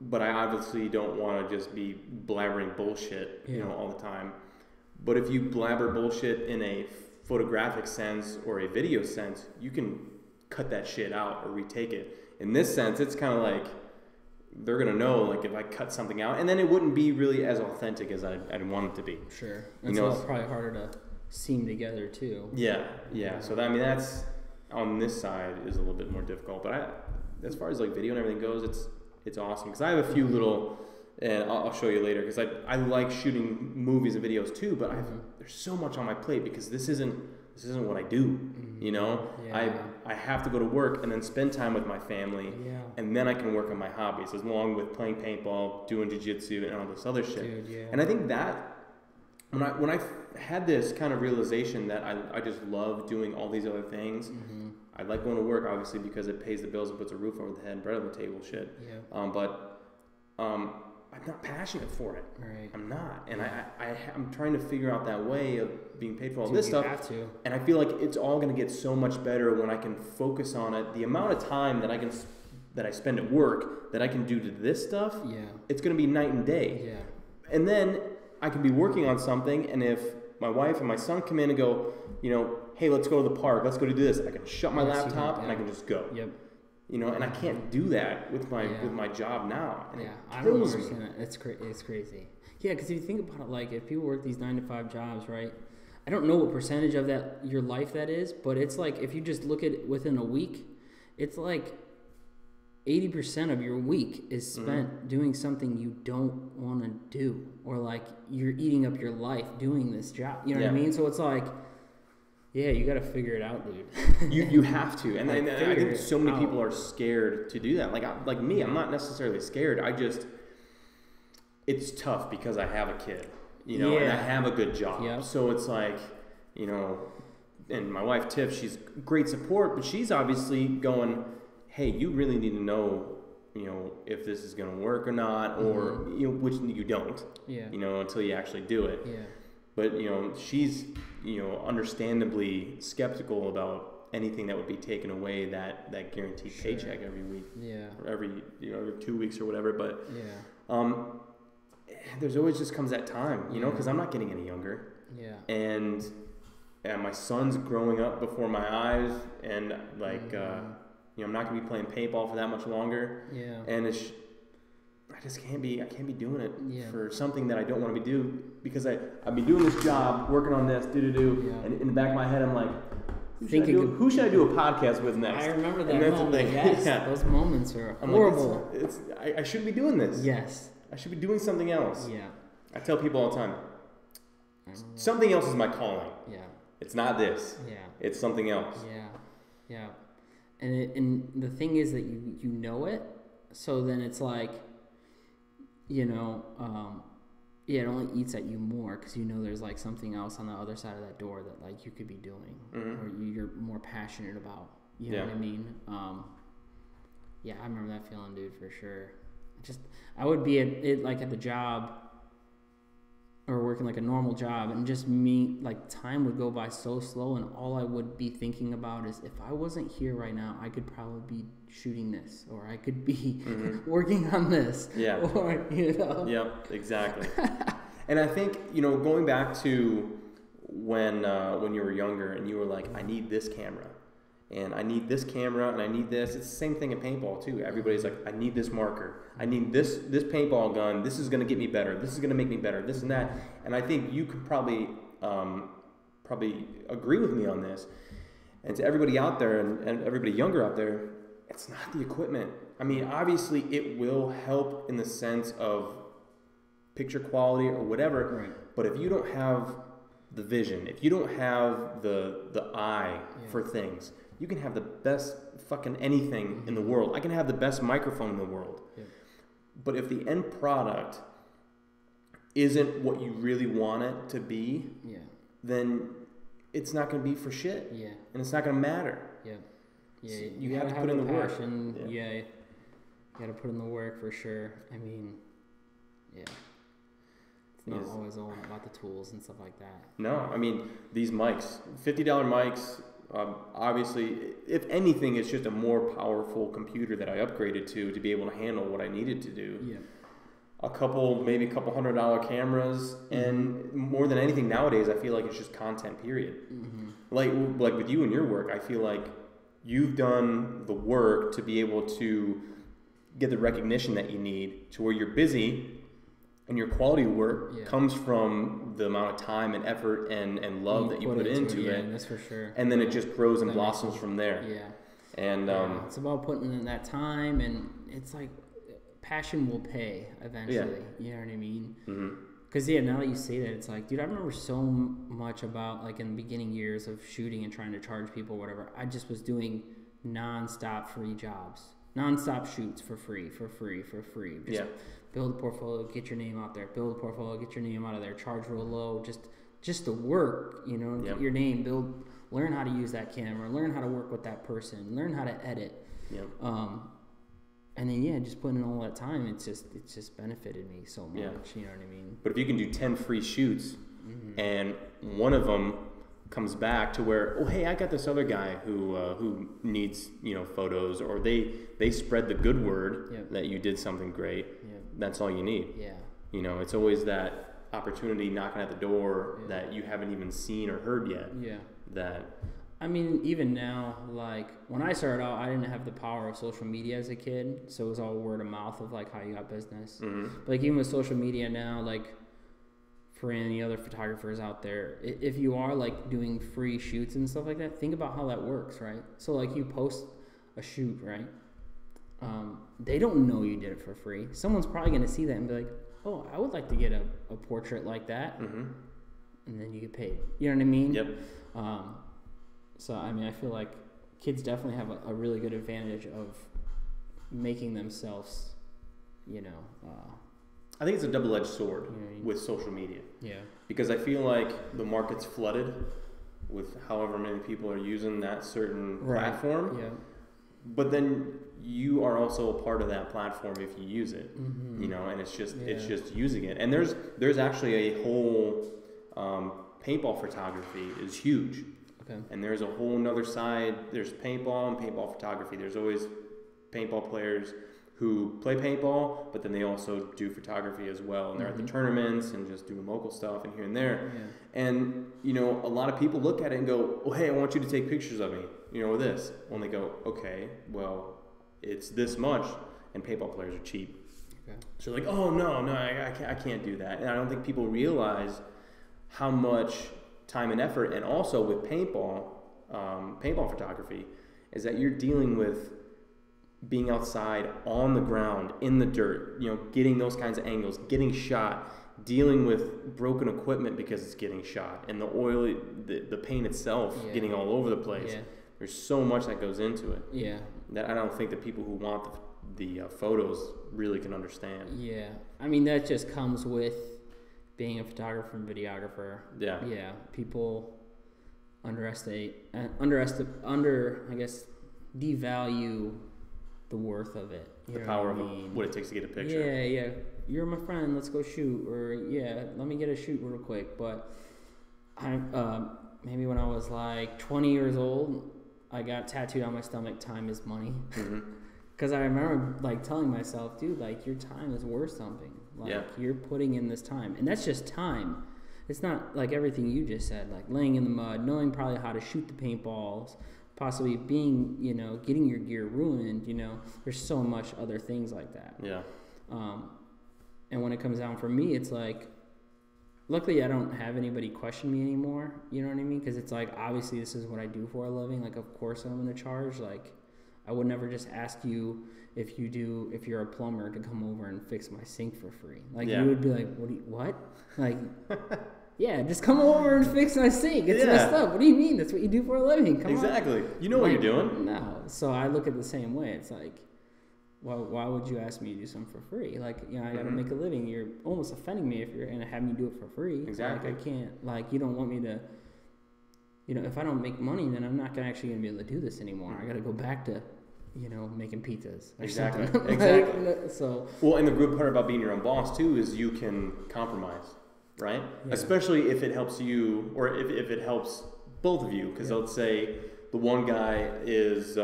But I obviously don't want to just be blabbering bullshit, all the time. But if you blabber bullshit in a photographic sense or a video sense, you can cut that shit out or retake it. In this sense, it's kind of like they're going to know like if I cut something out, and then it wouldn't be really as authentic as I'd want it to be. Sure. It's probably harder to seam together too. Yeah. So that's on this side is a little bit more difficult. But as far as like video and everything goes, it's awesome because I have a few little, and I'll show you later because I like shooting movies and videos too, but there's so much on my plate because this isn't what I do, I have to go to work and then spend time with my family, and then I can work on my hobbies along with playing paintball, doing jiu-jitsu, and all this other shit. Dude, And I think that when I had this kind of realization that I just love doing all these other things. I like going to work, obviously, because it pays the bills and puts a roof over the head and bread on the table, shit. Yeah. But I'm not passionate for it. Right. I'm not. And I'm trying to figure out that way of being paid for all this stuff. You have to. And I feel like it's all going to get so much better when I can focus on it. The amount of time that I spend at work that I can do to this stuff, it's going to be night and day. Yeah. And then I can be working on something, and if my wife and my son come in and go, hey, let's go to the park, let's go do this, I can shut my laptop and I can just go. Yep. And I can't do that with my job now. And I don't understand that. It's crazy. Yeah, because if you think about it, like if people work these 9-to-5 jobs, right? I don't know what percentage of that your life that is, but it's like if you just look at it within a week, it's like 80% of your week is spent doing something you don't want to do, or like you're eating up your life doing this job. You know what I mean? So it's like Yeah, you got to figure it out, dude. You have to, and I think so many people out. are scared to do that. Like me, I'm not necessarily scared. It's tough because I have a kid, and I have a good job. Yep. So it's like, and my wife Tiff, she's great support, but she's obviously going, hey, you really need to know, if this is going to work or not, or which you don't, until you actually do it. Yeah. But she's understandably skeptical about anything that would be taken away that guaranteed paycheck every week, or every 2 weeks or whatever. But there's always just comes that time, because I'm not getting any younger. Yeah. And my son's growing up before my eyes, and I'm not gonna be playing paintball for that much longer. Yeah. And I can't be doing it for something that I don't want to be doing, because I've been doing this job, working on this, and in the back of my head I'm like, who should I do a podcast with next? I remember that moment. Yes, those moments are horrible. Like, I shouldn't be doing this. Yes. I should be doing something else. Yeah. I tell people all the time, something else is my calling. Yeah. It's not this. Yeah. It's something else. Yeah. Yeah. And the thing is that you know it, so then it's like, it only eats at you more because there's like something else on the other side of that door that like you could be doing, or you're more passionate about. You know what I mean? I remember that feeling, dude, for sure. I would be at the job, or working like a normal job, and just time would go by so slow, and all I would be thinking about is, if I wasn't here right now, I could probably be shooting this, or I could be working on this. Yeah. Or, Yep, exactly. And I think, going back to when you were younger and you were like, I need this camera, and I need this camera, and I need this. It's the same thing in paintball too. Everybody's like, I need this marker. I need this paintball gun. This is going to get me better. This is going to make me better. This and that. And I think you could probably agree with me on this. And to everybody out there, and everybody younger out there, it's not the equipment. I mean, obviously it will help in the sense of picture quality or whatever. Right. But if you don't have the vision, if you don't have the eye for things, you can have the best fucking anything in the world. I can have the best microphone in the world. Yeah. But if the end product isn't what you really want it to be, then it's not going to be for shit. Yeah. And it's not going to matter. Yeah. Yeah. So you have to put in the work. Yeah. You got to put in the work for sure. I mean, it's not always all about the tools and stuff like that. No, I mean, these mics, $50 mics, obviously, if anything, it's just a more powerful computer that I upgraded to be able to handle what I needed to do. Yeah. Maybe a couple $100 cameras, and more than anything nowadays, I feel like it's just content, period. Mm-hmm. Like with you and your work, I feel like you've done the work to be able to get the recognition that you need to where you're busy. And your quality of work comes from the amount of time and effort and love that you put into it. Yeah, that's for sure. And then it just grows and blossoms from there. Yeah. And it's about putting in that time, and it's like passion will pay eventually. Yeah. You know what I mean? Because now that you say that, it's like, dude, I remember so much about like in the beginning years of shooting and trying to charge people, whatever. I just was doing nonstop free jobs, nonstop shoots for free. Just build a portfolio, get your name out there. Build a portfolio, get your name out of there. Charge real low, just the work, get your name. Learn how to use that camera. Learn how to work with that person. Learn how to edit. Yep. And then just putting in all that time, it's just benefited me so much. You know what I mean? But if you can do 10 free shoots, and one of them comes back to where, oh hey, I got this other guy who needs photos, or they spread the good word that you did something great. That's all you need. Yeah. It's always that opportunity knocking at the door that you haven't even seen or heard yet. Yeah. I mean, even now, like when I started out, I didn't have the power of social media as a kid, so it was all word of mouth of like how you got business. But like even with social media now, like for any other photographers out there, if you are like doing free shoots and stuff like that, think about how that works, right? So like you post a shoot, right? They don't know you did it for free. Someone's probably going to see that and be like, oh, I would like to get a portrait like that. And then you get paid. You know what I mean? Yep. So, I mean, I feel like kids definitely have a really good advantage of making themselves, I think it's a double-edged sword with social media. Yeah. Because I feel like the market's flooded with however many people are using that certain platform. Yeah. But then you are also a part of that platform if you use it, and it's just using it. And there's actually a whole paintball photography is huge. Okay. And there's a whole nother side. There's paintball and paintball photography. There's always paintball players who play paintball, but then they also do photography as well. And they're at the tournaments and just doing local stuff and here and there. Yeah. And, a lot of people look at it and go, oh, hey, I want you to take pictures of me, with this. When they go, okay, well, it's this much, and paintball players are cheap. Okay. So they're like, oh, no, I can't do that. And I don't think people realize how much time and effort, and also with paintball photography, is that you're dealing with being outside on the ground in the dirt, getting those kinds of angles, getting shot, dealing with broken equipment because it's getting shot, and the oil, the paint itself getting all over the place. Yeah. There's so much that goes into it. Yeah. That I don't think the people who want the photos really can understand. Yeah. I mean, that just comes with being a photographer and videographer. Yeah. Yeah. People devalue the worth of it. The power of what it takes to get a picture. Yeah. You're my friend. Let's go shoot. Or let me get a shoot real quick. But maybe when I was like 20 years old, I got tattooed on my stomach, time is money. Because I remember like telling myself, dude, like your time is worth something. Like you're putting in this time. And that's just time. It's not like everything you just said, like laying in the mud, knowing probably how to shoot the paintballs, possibly being, getting your gear ruined, there's so much other things like that. Yeah. And when it comes down for me, it's like, luckily I don't have anybody question me anymore, you know what I mean? Because it's like, obviously this is what I do for a living. Like, of course I'm going to charge. Like, I would never just ask you if you're a plumber to come over and fix my sink for free. Like, you would be like, what? Like, yeah, just come over and fix my sink. It's messed up. What do you mean? That's what you do for a living. Come exactly. on. You know what you're doing. No. So I look at it the same way. It's like, well, why would you ask me to do something for free? Like, I got to make a living. You're almost offending me if you're going to have me do it for free. Exactly. Like, I can't, like, you don't want me to, if I don't make money, then I'm not actually going to be able to do this anymore. I got to go back to, making pizzas. Exactly. Exactly. Well, and the good part about being your own boss, too, is you can compromise. Right? Yeah. Especially if it helps you, or if it helps both of you, because let's say the one guy is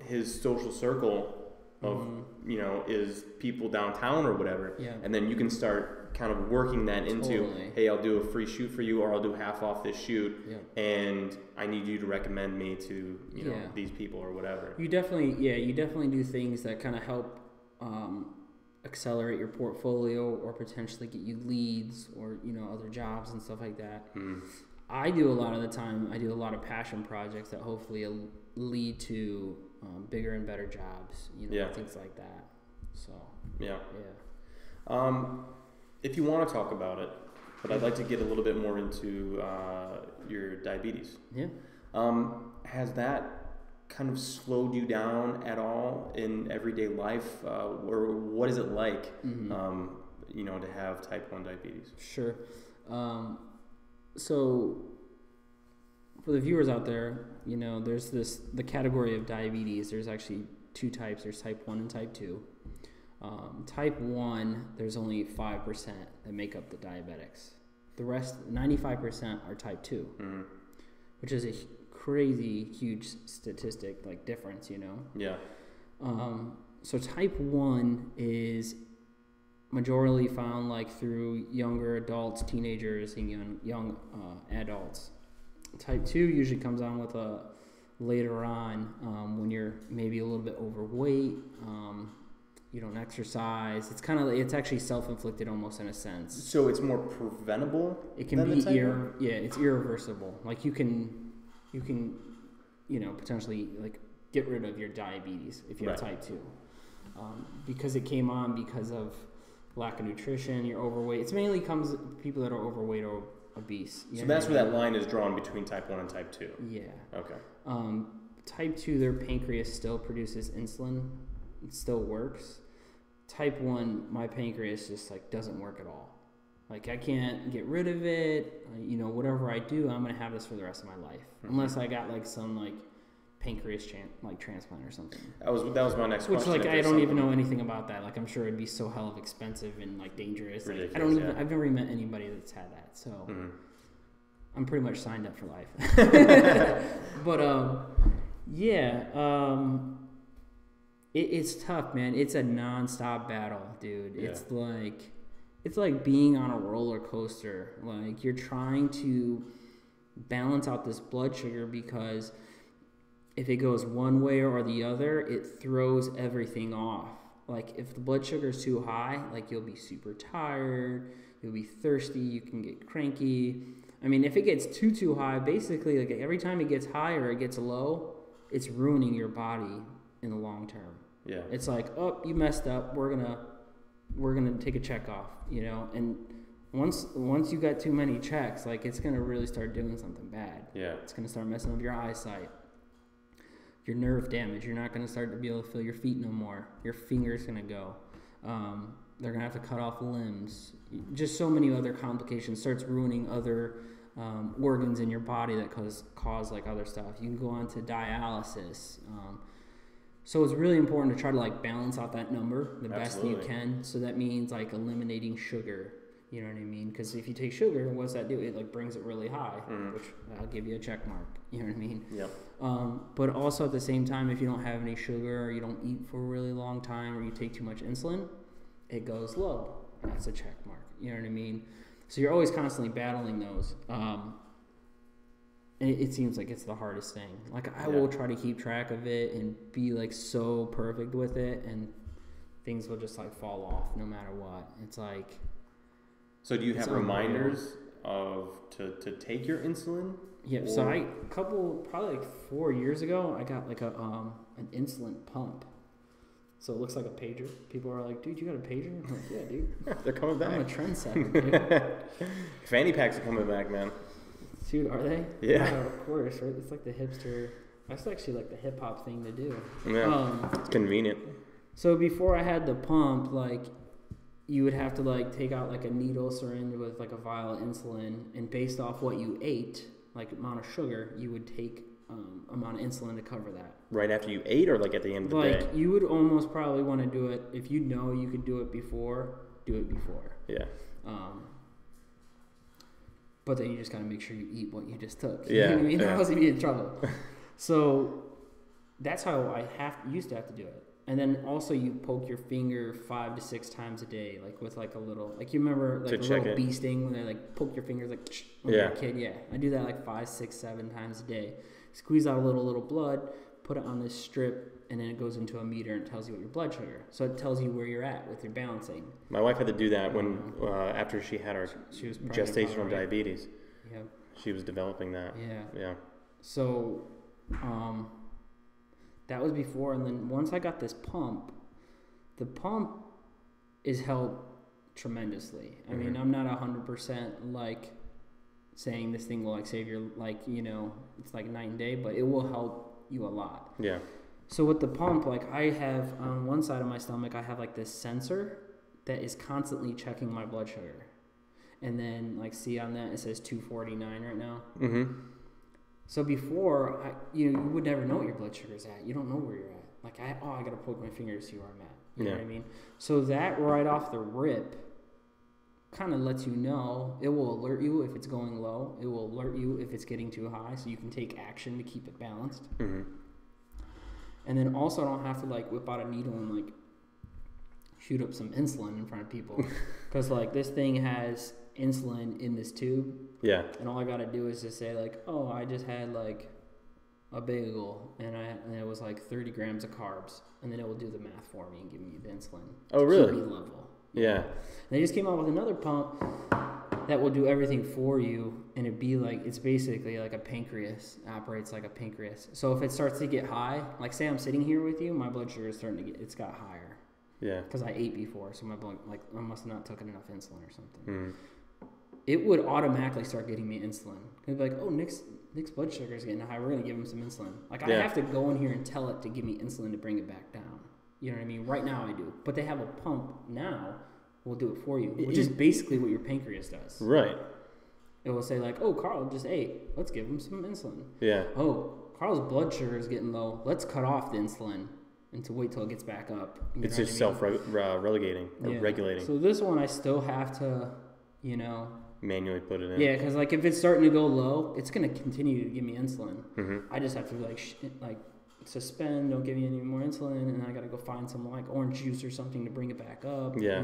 his social circle of is people downtown or whatever, and then you can start kind of working that into, hey, I'll do a free shoot for you, or I'll do half off this shoot, and I need you to recommend me to these people or whatever. You definitely do things that kind of help accelerate your portfolio or potentially get you leads or other jobs and stuff like that. I do a lot of the time, I do a lot of passion projects that hopefully lead to bigger and better jobs, things like that. So if you want to talk about it, but I'd like to get a little bit more into your diabetes. Has that kind of slowed you down at all in everyday life, or what is it like, to have type 1 diabetes? Sure. So for the viewers out there, there's the category of diabetes. There's actually two types. There's type 1 and type 2. Type 1, there's only 5% that make up the diabetics. The rest, 95%, are type 2, which is a crazy huge statistic, like difference, So type 1 is majorly found like through younger adults, teenagers, and young adults. Type 2 usually comes on with later on when you're maybe a little bit overweight, you don't exercise. It's actually self-inflicted almost in a sense. So it's more preventable? It can be it's irreversible. Like you can potentially like get rid of your diabetes if you have type 2, because it came on because of lack of nutrition. You're overweight. It's mainly people that are overweight or obese. So that's where that line is drawn between type 1 and type 2. Yeah. Okay. Type 2, their pancreas still produces insulin. It still works. Type 1, my pancreas just like doesn't work at all. Like I can't get rid of it. You know, whatever I do, I'm gonna have this for the rest of my life, unless I got like some like pancreas transplant or something. That was my next question. Which like I don't even know anything about that. Like I'm sure it'd be so hell of expensive and like dangerous. Like, I've never even met anybody that's had that. So I'm pretty much signed up for life. But it's tough, man. It's a nonstop battle, dude. Yeah. It's like being on a roller coaster. Like you're trying to balance out this blood sugar because if it goes one way or the other, it throws everything off. Like if the blood sugar is too high, like you'll be super tired, you'll be thirsty, you can get cranky. I mean, if it gets too high, basically like every time it gets high or it gets low, it's ruining your body in the long term. Yeah. It's like, oh, you messed up. We're gonna take a check off, you know. And once you got too many checks, like it's gonna really start doing something bad. Yeah. It's gonna start messing up your eyesight, your nerve damage. You're not gonna start to be able to feel your feet no more. Your finger's gonna go. They're gonna have to cut off limbs. Just so many other complications. Starts ruining other organs in your body that cause like other stuff. You can go on to dialysis. So it's really important to try to like balance out that number the best that you can. So that means like eliminating sugar. You know what I mean? Because if you take sugar, what's that do? It like brings it really high, which I'll give you a check mark. You know what I mean? Yep. But also at the same time, if you don't have any sugar or you don't eat for a really long time or you take too much insulin, it goes low. That's a check mark. You know what I mean? So you're always constantly battling those. And it seems like it's the hardest thing. Like I will try to keep track of it and be like so perfect with it, and things will just like fall off no matter what. It's like. So do you have reminders to take your insulin? Yeah. So probably like 4 years ago, I got like an insulin pump. So it looks like a pager. People are like, dude, you got a pager? I'm like, yeah, dude. They're coming back. I'm a trendsetter, dude. Fanny packs are coming back, man. Dude, are they? Yeah. Oh, of course, right? It's like the hipster. That's actually like the hip hop thing to do. Yeah. It's convenient. So before I had the pump, like you would have to like take out like a needle syringe with like a vial of insulin, and based off what you ate, like amount of sugar, you would take amount of insulin to cover that. Right after you ate, or like at the end of the day? Like you would almost probably want to do it if you know you could do it before. Do it before. Yeah. But then you just gotta make sure you eat what you just took. Yeah. You know what I mean? Or else you'd be in trouble. So that's how I used to have to do it. And then also you poke your finger 5 to 6 times a day, like with like a little, like you remember like a little bee sting when they like poke your fingers like when you're a kid. Yeah, I do that like 5, 6, 7 times a day. Squeeze out a little blood, put it on this strip, and then it goes into a meter and tells you what your blood sugar. So it tells you where you're at with your balancing. My wife had to do that when after she had her gestational diabetes. Yeah. She was developing that. Yeah. Yeah. So, that was before, and then once I got this pump, the pump is helped tremendously. I mean, I'm not 100% like saying this thing will like save your, like, you know, it's like night and day, but it will help you a lot. Yeah. So with the pump, like I have on one side of my stomach, I have like this sensor that is constantly checking my blood sugar. And then like see on that, it says 249 right now. Mm-hmm. So before, you would never know what your blood sugar's at. You don't know where you're at. Like, I got to poke my finger to see where I'm at. You know what I mean? So that right off the rip kind of lets you know. It will alert you if it's going low. It will alert you if it's getting too high, so you can take action to keep it balanced. Mm-hmm. And then also I don't have to, like, whip out a needle and, like, shoot up some insulin in front of people. Because, like, this thing has insulin in this tube. Yeah. And all I got to do is just say, like, oh, I just had, like, a bagel, and it was, like, 30 grams of carbs. And then it will do the math for me and give me the insulin. Oh, really? Keep me level. Yeah. And they just came out with another pump that will do everything for you, and it'd be like, it's basically like a pancreas, operates like a pancreas. So if it starts to get high, like say I'm sitting here with you, my blood sugar is starting to it's got higher. Yeah. Because I ate before, so my blood, like I must have not taken enough insulin or something. it would automatically start getting me insulin. It'd be like, oh, Nick's blood sugar is getting high. We're going to give him some insulin. Like, I have to go in here and tell it to give me insulin to bring it back down. You know what I mean? Right now I do. But they have a pump now. We'll do it for you, which is basically what your pancreas does. Right. It will say, like, oh, Carl just ate. Let's give him some insulin. Yeah. Oh, Carl's blood sugar is getting low. Let's cut off the insulin and to wait till it gets back up. It's just self-regulating or regulating. So this one I still have to, manually put it in. Yeah, because, like, if it's starting to go low, it's going to continue to give me insulin. Mm-hmm. I just have to, like, suspend, don't give me any more insulin, and I got to go find some, like, orange juice or something to bring it back up. Yeah.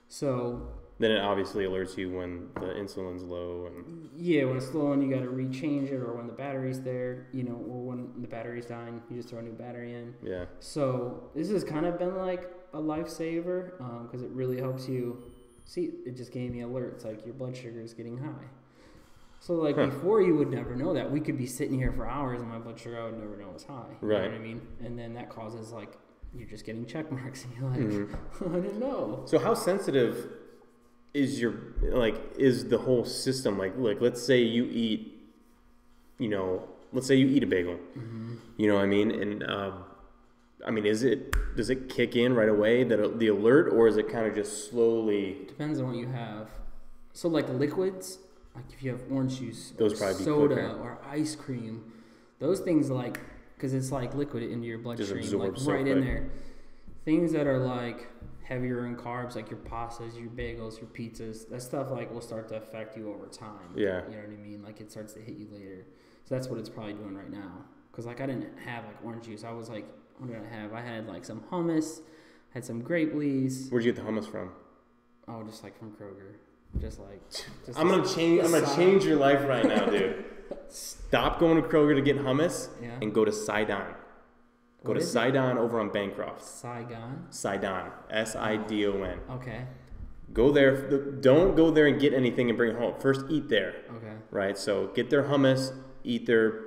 So... Then it obviously alerts you when the insulin's low. And yeah, when it's low and you got to rechange it, or when the battery's there, or when the battery's dying, you just throw a new battery in. Yeah. So this has kind of been like a lifesaver because it really helps you. See, it just gave me alerts like your blood sugar is getting high. So like before you would never know that. We could be sitting here for hours and my blood sugar I would never know was high. Right. You know what I mean? And then that causes like you're just getting check marks and you're like, I didn't know. So how sensitive is the whole system? Like let's say you eat, let's say you eat a bagel, you know what I mean? And, does it kick in right away, the alert, or is it kind of just slowly? Depends on what you have. So like liquids, like if you have orange juice, those or probably soda, quicker. or ice cream, those things because it's like liquid into your bloodstream, like so right quick. in there. Things that are like heavier in carbs, like your pastas, your bagels, your pizzas, that stuff will start to affect you over time. Yeah. You know what I mean? Like it starts to hit you later. So that's what it's probably doing right now. Because I didn't have orange juice. I was like, what did I have? I had some hummus, had some grape leaves. Where'd you get the hummus from? Oh, just from Kroger. I'm gonna change your life right now, dude. Stop going to Kroger to get hummus and go to Sidon. Go to Sidon over on Bancroft. Sidon? Sidon. Sidon. Okay. Go there. Don't go there and get anything and bring it home. First, eat there. Okay. Right? So get their hummus, eat their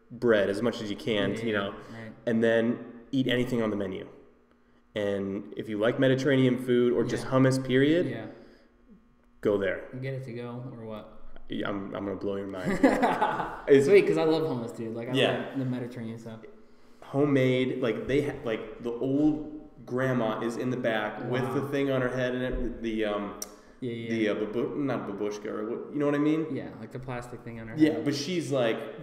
bread as much as you can, Right. and then eat anything on the menu. And if you like Mediterranean food or just hummus, period, go there. Get it to go or what? I'm going to blow your mind. Sweet, because I love hummus, dude. I love the Mediterranean stuff. Homemade, the old grandma is in the back with the thing on her head and it, not babushka, or what, you know what I mean? Yeah, like the plastic thing on her head. Yeah, but she's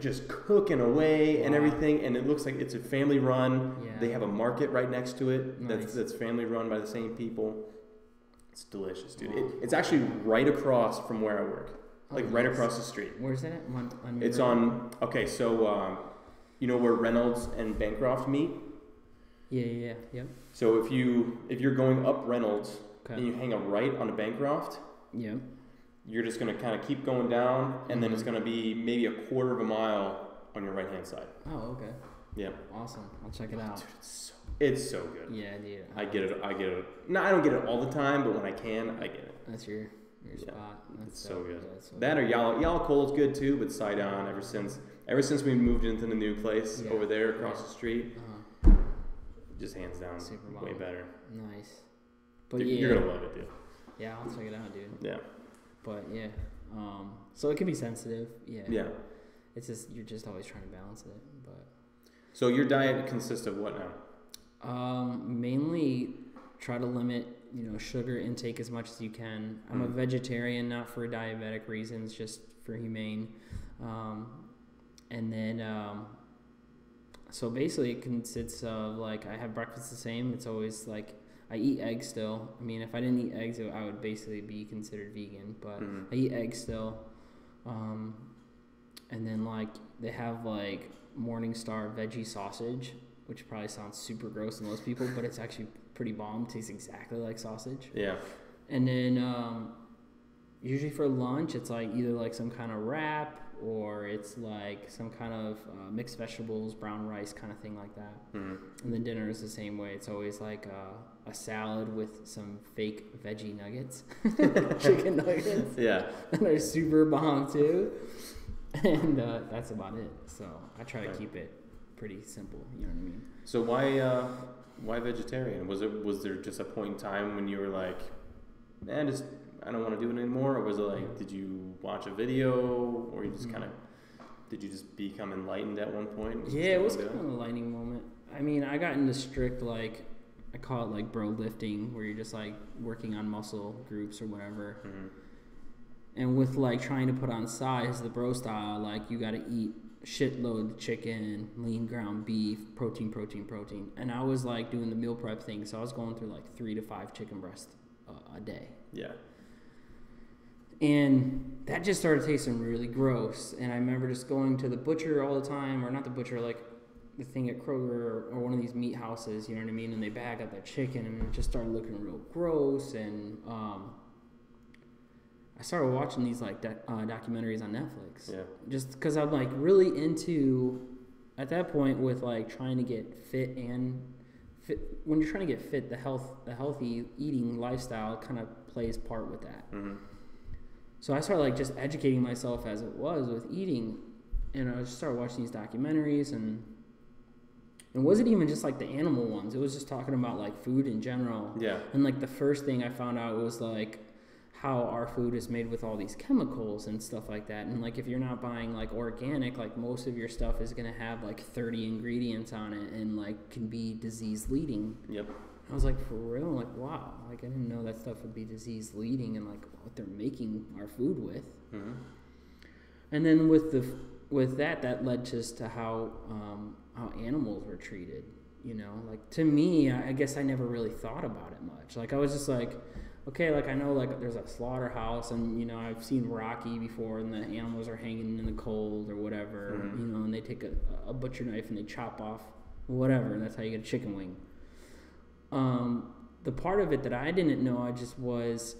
just cooking away and everything, and it looks like it's a family run. Yeah. They have a market right next to it. Nice. That's family run by the same people. It's delicious, dude. It's actually right across from where I work, right across the street. Where's it at? It's on. Okay, so where Reynolds and Bancroft meet? Yeah. Yep. So if you're going up Reynolds and you hang a right on the Bancroft, you're just gonna kind of keep going down, and then it's gonna be maybe a quarter of a mile on your right hand side. Oh, okay. Yeah. Awesome. I'll check it out. Dude, it's so good. Yeah, dude. I get it. No, I don't get it all the time, but when I can, I get it. That's your spot. It's so good. That or Yalla Cole's good too, but Sidon ever since we moved into the new place over there across the street, just hands down, way better. Nice. But you're gonna love it, dude. Yeah, I'll check it out, dude. Yeah. But so it can be sensitive. Yeah. Yeah. It's just you're just always trying to balance it, but. So your diet consists of what now? Mainly try to limit, sugar intake as much as you can. I'm a vegetarian, not for diabetic reasons, just for humane. And then, so basically it consists of I have breakfast the same. It's always I eat eggs still. I mean, if I didn't eat eggs, I would basically be considered vegan, but I eat eggs still. And then they have Morningstar veggie sausage, which probably sounds super gross to most people, but it's actually pretty bomb. Tastes exactly like sausage. Yeah. And then usually for lunch, it's either some kind of wrap or it's some kind of mixed vegetables, brown rice kind of thing like that. And then dinner is the same way. It's always a salad with some fake veggie nuggets, chicken nuggets. Yeah. And they're super bomb too. And that's about it. So I try to keep it pretty simple. You know what I mean? So why vegetarian? Was there just a point in time when you were I don't want to do it anymore? Or was it like, did you watch a video, or you just kind of, did you just become enlightened at one point? Yeah, it was kind of an enlightening moment. I mean, I got into strict, like, I call it like bro lifting, where you're just like working on muscle groups or whatever. Mm-hmm. And with like trying to put on size, the bro style, like you got to eat shitload of chicken, lean ground beef, protein. And I was like doing the meal prep thing, so I was going through like 3 to 5 chicken breasts a day. Yeah. And that just started tasting really gross. And I remember just going to the butcher all the time, or not the butcher, like the thing at Kroger or one of these meat houses, you know what I mean? And they bag up that chicken, and it just started looking real gross. And I started watching these like documentaries on Netflix. Yeah. Just because I'm like really into, at that point, with like trying to get fit. When you're trying to get fit, the healthy eating lifestyle kind of plays part with that. Mm-hmm. So I started like just educating myself as it was with eating, and I just started watching these documentaries, and it wasn't even just like the animal ones. It was just talking about like food in general. Yeah. And like the first thing I found out was like how our food is made with all these chemicals and stuff like that. And like if you're not buying like organic, like most of your stuff is gonna have like 30 ingredients on it and like can be disease leading. Yep. I was like, for real? I'm like, wow. Like I didn't know that stuff would be disease leading and like what they're making our food with. Mm-hmm. And then with that led just to how animals were treated. You know, like to me, I guess I never really thought about it much. Like I was just like, okay, like I know like there's a slaughterhouse, and you know I've seen Rocky before, and the animals are hanging in the cold or whatever, mm-hmm. you know, and they take a butcher knife and they chop off whatever, and that's how you get a chicken wing. The part of it that I didn't know, I just was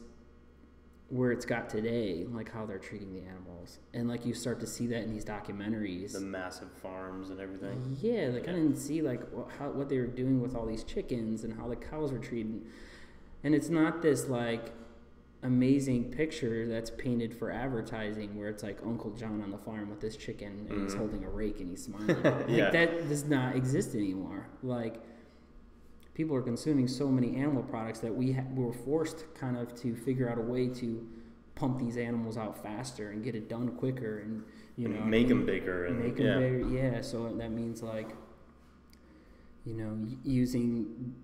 where it's got today, like how they're treating the animals, and like you start to see that in these documentaries, the massive farms and everything. Yeah, like I didn't see like what they were doing with all these chickens and how the cows were treated. And it's not this, like, amazing picture that's painted for advertising where it's like Uncle John on the farm with this chicken and he's holding a rake and he's smiling. Yeah. Like, that does not exist anymore. Like, people are consuming so many animal products that we were forced kind of to figure out a way to pump these animals out faster and get it done quicker and, you know. Make them bigger. And make them bigger, yeah. So that means, like, you know, using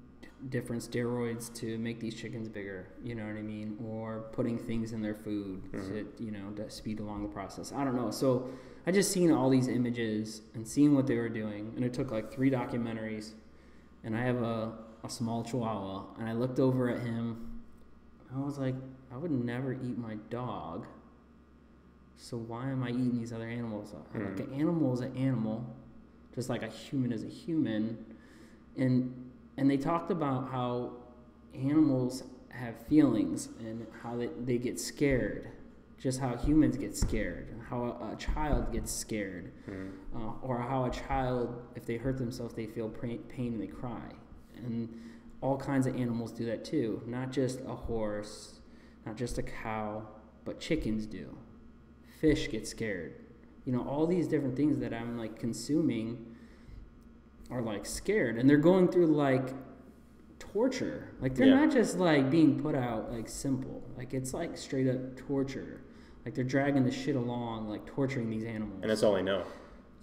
different steroids to make these chickens bigger, you know what I mean, or putting things in their food to, you know, to speed along the process. I don't know. So I just seen all these images and seeing what they were doing, and it took like 3 documentaries, and I have a small chihuahua, and I looked over at him, and I was like, I would never eat my dog, so why am I eating these other animals? Like an animal is an animal, just like a human is a human, and they talked about how animals have feelings and how they get scared, just how humans get scared, how a child gets scared, or how a child, if they hurt themselves, they feel pain and they cry. And all kinds of animals do that too, not just a horse, not just a cow, but chickens do. Fish get scared. You know, all these different things that I'm like consuming are like scared, and they're going through like torture. Like they're not just like being put out like simple. Like it's like straight up torture. Like they're dragging the shit along, like torturing these animals. And that's all they know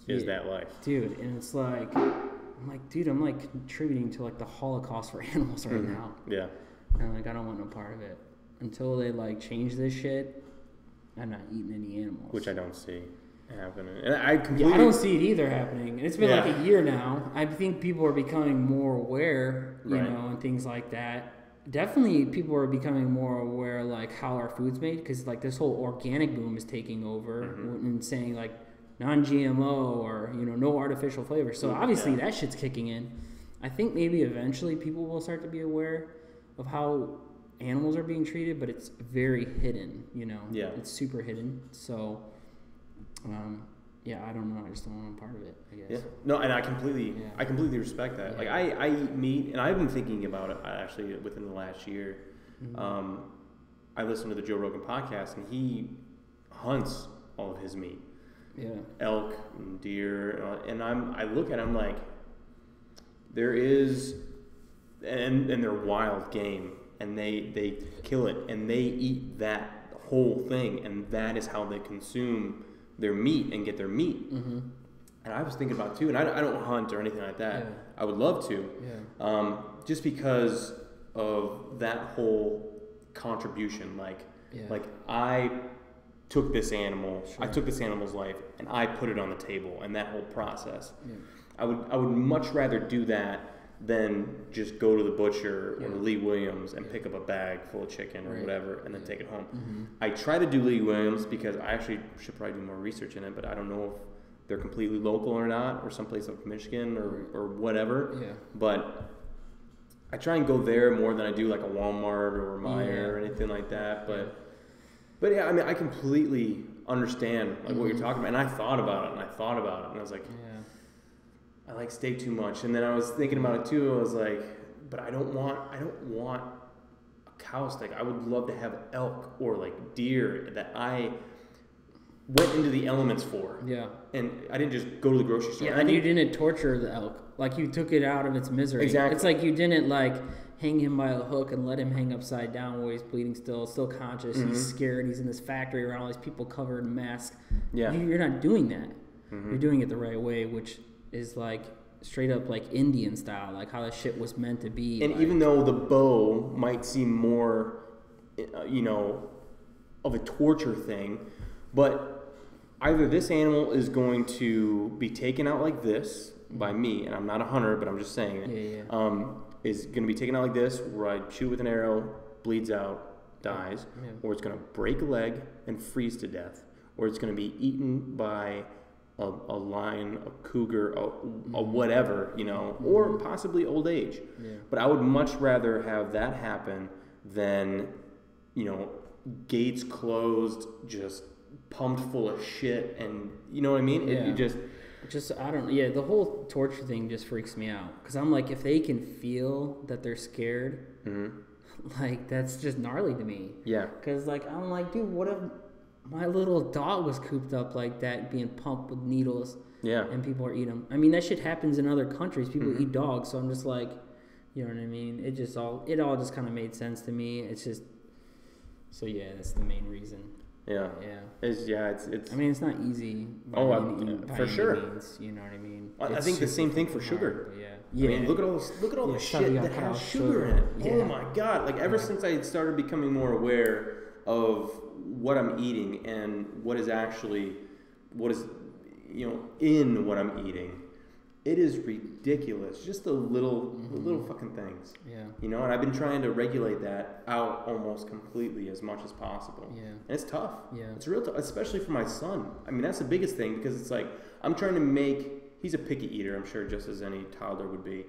is that life. Dude, and it's like, I'm like, dude, I'm like contributing to like the Holocaust for animals right now. Yeah. And like I don't want no part of it. Until they like change this shit, I'm not eating any animals. Which I don't see happening. And I completely... I don't see it either happening. And it's been like a year now. I think people are becoming more aware, you know, and things like that. Definitely people are becoming more aware, like, how our food's made, because, like, this whole organic boom is taking over and saying, like, non-GMO or, you know, no artificial flavor. So, obviously, that shit's kicking in. I think maybe eventually people will start to be aware of how animals are being treated, but it's very hidden, you know. Yeah. It's super hidden. So... I don't know. I just don't want to be part of it, I guess. Yeah. No, and I completely respect that. Yeah. Like I eat meat, and I've been thinking about it actually within the last year. Mm-hmm. I listen to the Joe Rogan podcast, and he hunts all of his meat. Yeah. Elk and deer, and I look at him like there is, and they're wild game. and they kill it, and they eat that whole thing, and that is how they consume their meat and get their meat. Mm-hmm. And I was thinking about too, and I don't hunt or anything like that. I would love to, just because of that whole contribution. Like I took this animal, I took this animal's life, and I put it on the table, and that whole process. I would much rather do that than just go to the butcher or Lee Williams and pick up a bag full of chicken or whatever and then take it home. Mm-hmm. I try to do Lee Williams because I actually should probably do more research in it, but I don't know if they're completely local or not, or someplace like Michigan or whatever. Yeah. But I try and go there more than I do like a Walmart or a Meijer or anything like that. But yeah, I mean, I completely understand like what you're talking about, and I thought about it, and I was like, I like steak too much. And then I was thinking about it too. I was like, but I don't want a cow steak. I would love to have elk or like deer that I went into the elements for. Yeah. And I didn't just go to the grocery store. Yeah, and you didn't torture the elk. Like, you took it out of its misery. Exactly. It's like you didn't, like, hang him by a hook and let him hang upside down while he's bleeding still conscious. Mm-hmm. He's scared. He's in this factory around all these people covered in masks. Yeah. You're not doing that. Mm-hmm. You're doing it the right way, which is, like, straight up, like, Indian style, like how that shit was meant to be. And like, even though the bow might seem more, of a torture thing, but either this animal is going to be taken out like this by me, and I'm not a hunter, but I'm just saying it, is going to be taken out like this, where I shoot with an arrow, bleeds out, dies, or it's going to break a leg and freeze to death, or it's going to be eaten by a lion, a cougar, a whatever, or possibly old age. Yeah. But I would much rather have that happen than, gates closed, just pumped full of shit, and you know what I mean? Yeah. I don't. Yeah, the whole torture thing just freaks me out, because I'm like, if they can feel that they're scared, like, that's just gnarly to me. Yeah. Because like, I'm like, dude, what if my little dog was cooped up like that, being pumped with needles? Yeah. And people are eating them. I mean, that shit happens in other countries. People eat dogs, so I'm just like, you know what I mean? It all just kind of made sense to me. It's just, so yeah, that's the main reason. Yeah. Yeah. It's. I mean, it's not easy. For sure. Means, you know what I mean? I think the same thing for sugar. Yeah. I mean, look at all the shit that has sugar in it. Yeah. Oh my God! Like, ever since I started becoming more aware of what I'm eating and what is in what I'm eating, it is ridiculous. Just the little fucking things. Yeah. And I've been trying to regulate that out almost completely as much as possible. Yeah. And it's tough. Yeah. It's real tough, especially for my son. I mean, that's the biggest thing, because it's like, I'm trying to he's a picky eater, I'm sure, just as any toddler would be.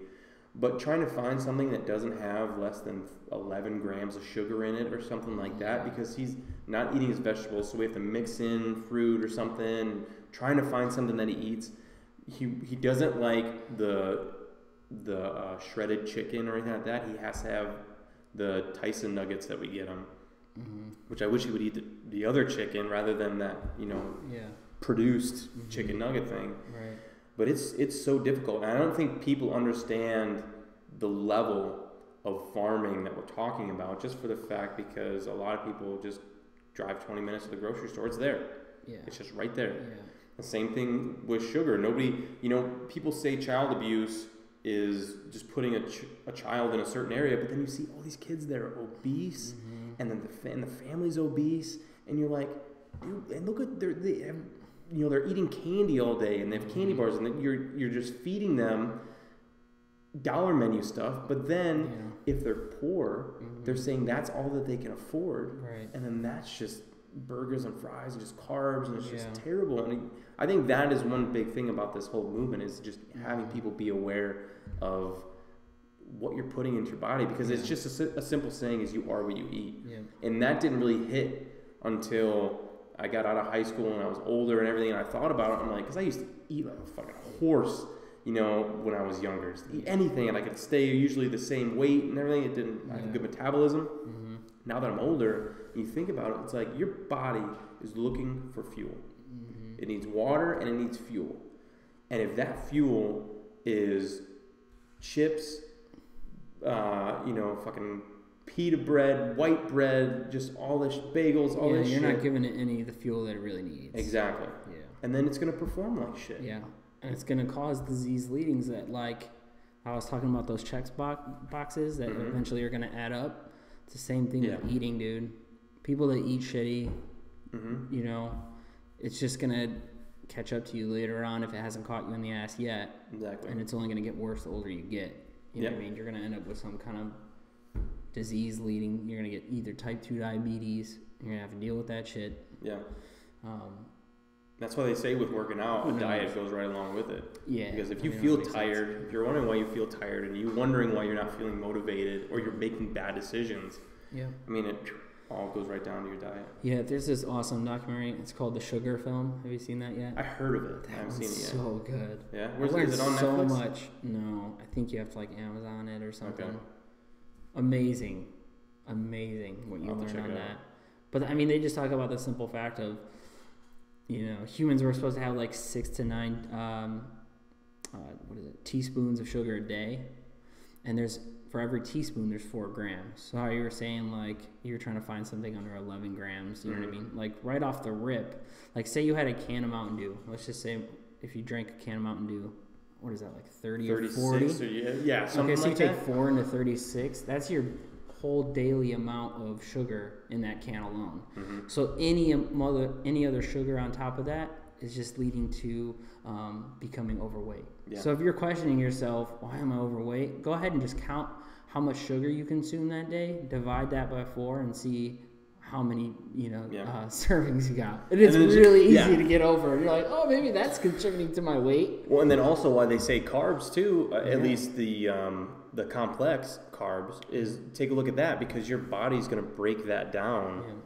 But trying to find something that doesn't have less than 11 grams of sugar in it or something like that, because he's not eating his vegetables, so we have to mix in fruit or something, trying to find something that he eats. He doesn't like the shredded chicken or anything like that. He has to have the Tyson nuggets that we get him, which I wish he would eat the other chicken rather than that, produced chicken nugget thing. Right. But it's so difficult. And I don't think people understand the level of farming that we're talking about, just for the fact because a lot of people just drive 20 minutes to the grocery store. It's there. Yeah. It's just right there. Yeah. The same thing with sugar. Nobody, people say child abuse is just putting a child in a certain area, but then you see all these kids that are obese, and then the family's obese, and you're like, dude, and look at they have, they're eating candy all day, and they have candy bars, and then you're just feeding them dollar menu stuff. But then if they're poor, they're saying that's all that they can afford, right? And then that's just burgers and fries and just carbs, and it's just terrible. And I think that is one big thing about this whole movement, is just having people be aware of what you're putting into your body, because it's just a simple saying is, you are what you eat. And that didn't really hit until I got out of high school and I was older and everything, and I thought about it. I'm like, because I used to eat like a fucking horse, when I was younger. Just eat anything, and I could stay usually the same weight and everything. I had good metabolism. Now that I'm older, you think about it, it's like your body is looking for fuel. It needs water and it needs fuel. And if that fuel is chips, fucking pita bread, white bread, just all this bagels, all this shit. You're not giving it any of the fuel that it really needs. Exactly. Yeah. And then it's going to perform like shit. Yeah. And it's going to cause disease leadings that, like, I was talking about those checks boxes that eventually are going to add up. It's the same thing with eating, dude. People that eat shitty, you know, it's just going to catch up to you later on if it hasn't caught you in the ass yet. Exactly. And it's only going to get worse the older you get. You know what I mean? You're going to end up with some kind of disease leading. You're going to get either type 2 diabetes. You're going to have to deal with that shit. Yeah. That's why they say with working out, a diet goes right along with it. Yeah. Because if you feel tired, if you're wondering why you feel tired and you're wondering why you're not feeling motivated or you're making bad decisions, I mean, it all goes right down to your diet. Yeah, there's this awesome documentary. It's called The Sugar Film. Have you seen that yet? I heard of it. I haven't seen it yet. So good. Yeah? Is it on Netflix? So much. No, I think you have to like Amazon it or something. Okay. Amazing what you learn on that. But I mean, they just talk about the simple fact of, you know, humans were supposed to have like 6 to 9 teaspoons of sugar a day, and for every teaspoon there's 4 grams. So how you were saying, like, you're trying to find something under 11 grams, you know what I mean? Like right off the rip, like say you had a can of Mountain Dew. Let's just say if you drank a can of Mountain Dew, what is that, like 30 or 40? Or something okay, so like you take 4 into 36. That's your whole daily amount of sugar in that can alone. So any other sugar on top of that is just leading to becoming overweight. So if you're questioning yourself, why am I overweight? Go ahead and just count how much sugar you consume that day, divide that by 4, and see how many servings you got. And it's really easy to get over. You're like, oh, maybe that's contributing to my weight. Well, and then also why they say carbs too, at least the complex carbs, is take a look at that, because your body's going to break that down,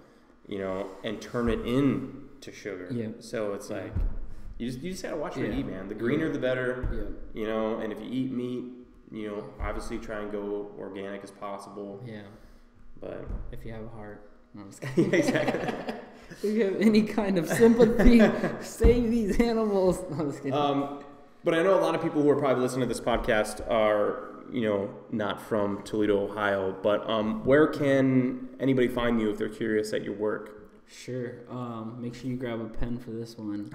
you know, and turn it into sugar. So it's like you just gotta watch what you eat, man. The greener the better. You know, and if you eat meat, you know, obviously try and go organic as possible. But if you have a heart. No, I'm just kidding. Exactly. If you have any kind of sympathy, save these animals. No, I'm just kidding. But I know a lot of people who are probably listening to this podcast are, you know, not from Toledo, Ohio. But where can anybody find you if they're curious at your work? Sure. Make sure you grab a pen for this one.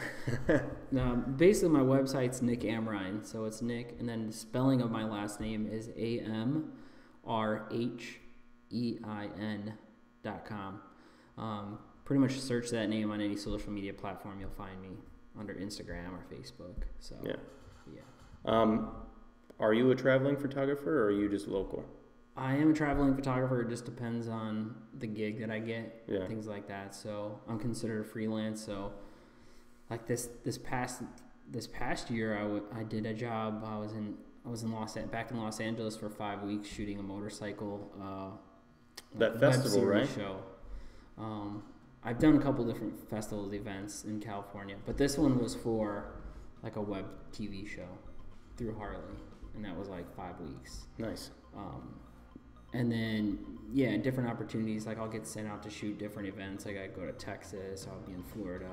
Basically, my website's Nick Amrhein. So it's Nick, and then the spelling of my last name is AMRHEIN.com. Pretty much search that name on any social media platform. You'll find me under Instagram or Facebook. So are you a traveling photographer, or are you just local? I am a traveling photographer. It just depends on the gig that I get, things like that. So I'm considered a freelance. So like this past year, I did a job. I was back in Los Angeles for 5 weeks shooting a motorcycle that festival, right? Show. I've done a couple different festivals events in California, but this one was for like a web TV show through Harley, and that was like 5 weeks. Nice. And then, different opportunities. Like, I'll get sent out to shoot different events. Like, I go to Texas, I'll be in Florida,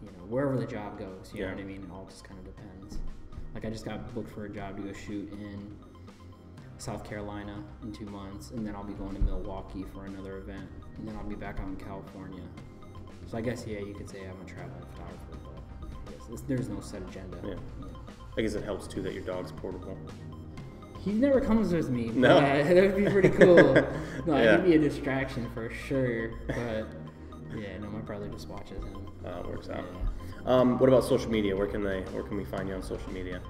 you know, wherever the job goes. You know what I mean? It all just kind of depends. Like, I just got booked for a job to go shoot in South Carolina in 2 months, and then I'll be going to Milwaukee for another event, and then I'll be back out in California. So I guess, you could say I'm a traveling photographer, but there's no set agenda. I guess it helps, too, that your dog's portable. He never comes with me. No. That would be pretty cool. No, he'd be a distraction for sure. But my brother just watches him. It works out. What about social media? Where can we find you on social media?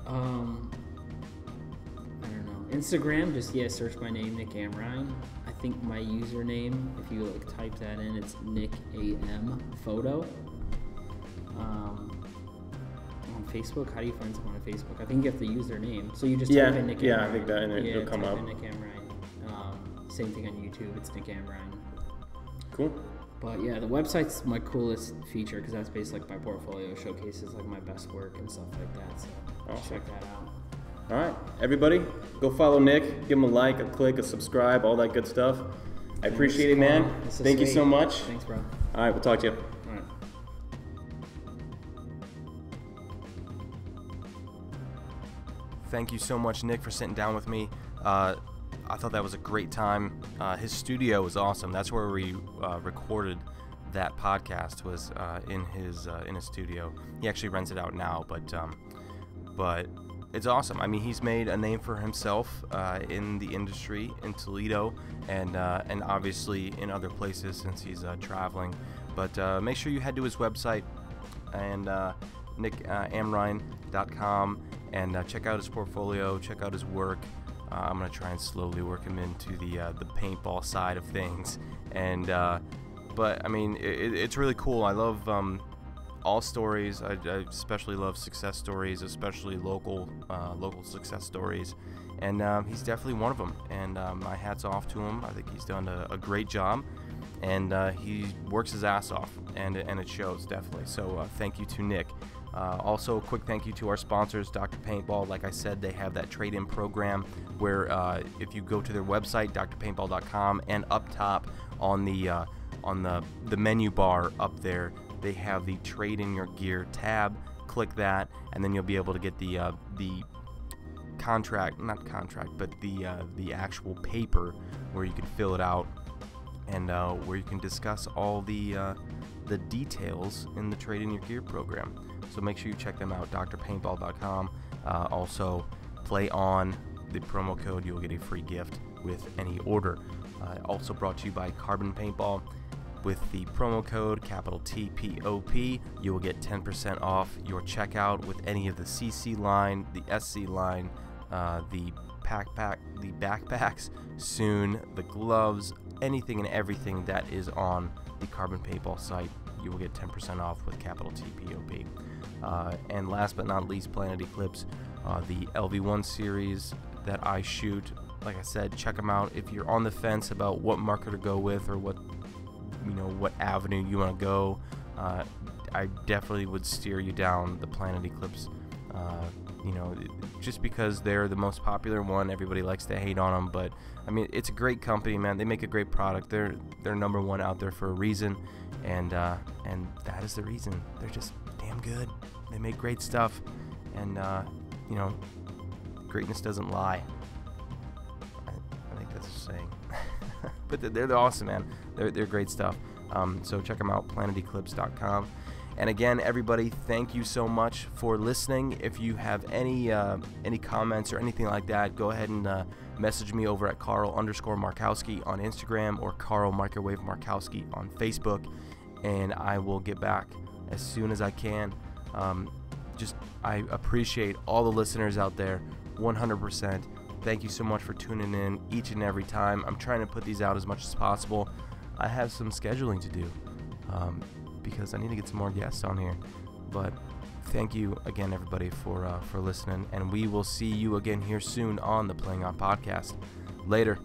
I don't know. Instagram, just search my name, Nick Amrhein. I think my username, if you like type that in, it's Nick AM Photo. Facebook, how do you find someone on Facebook? I think you have to use their name. So you just type in Nick Amrhein. I think that, and it'll come up. Nick Amrhein. Same thing on YouTube. It's Nick Amrhein. Cool. But the website's my coolest feature because that's basically like my portfolio, showcases like my best work and stuff like that. So check that out. All right, everybody, go follow Nick. Give him a like, a click, a subscribe, all that good stuff. I appreciate it, man. Thank you so much. Thanks, bro. All right, we'll talk to you. All right. Thank you so much, Nick, for sitting down with me. I thought that was a great time. His studio was awesome. That's where we recorded that podcast, was in his studio. He actually rents it out now, but it's awesome. I mean, he's made a name for himself in the industry in Toledo, and obviously in other places since he's traveling. But make sure you head to his website and Amrhein.com and check out his portfolio, check out his work. I'm gonna try and slowly work him into the paintball side of things, and but I mean, it's really cool. I love all stories. I especially love success stories, especially local success stories, and he's definitely one of them. And my hat's off to him. I think he's done a great job, and he works his ass off, and it shows definitely. So thank you to Nick. Also, a quick thank you to our sponsors, Dr. Paintball. Like I said, they have that trade-in program where if you go to their website, drpaintball.com, and up top on the menu bar up there, they have the Trade in Your Gear tab. Click that, and then you'll be able to get the actual paper where you can fill it out, and where you can discuss all the details in the Trade in Your Gear program. So make sure you check them out, drpaintball.com. Also, play on the promo code. You'll get a free gift with any order. Also brought to you by Carbon Paintball. With the promo code capital TPOP, you will get 10% off your checkout with any of the CC line, the SC line, the backpacks, soon the gloves, anything and everything that is on the Carbon Paintball site. You will get 10% off with capital TPOP. And last but not least, Planet Eclipse, the LV1 series that I shoot. Like I said, check them out if you're on the fence about what marker to go with or what avenue you want to go. I definitely would steer you down the Planet Eclipse. Just because they're the most popular one, everybody likes to hate on them. But I mean, it's a great company, man. They make a great product. They're number one out there for a reason, and that is the reason. They're just damn good. They make great stuff, and greatness doesn't lie. I think that's a saying. But they're awesome, man. They're great stuff. So check them out, planeteclipse.com. And again, everybody, thank you so much for listening. If you have any comments or anything like that, go ahead and message me over at Carl_Markowski on Instagram or Carl Microwave Markowski on Facebook, and I will get back as soon as I can. I appreciate all the listeners out there, 100%. Thank you so much for tuning in each and every time. I'm trying to put these out as much as possible. I have some scheduling to do because I need to get some more guests on here. But thank you again, everybody, for listening, and we will see you again here soon on the Playing On Podcast. Later.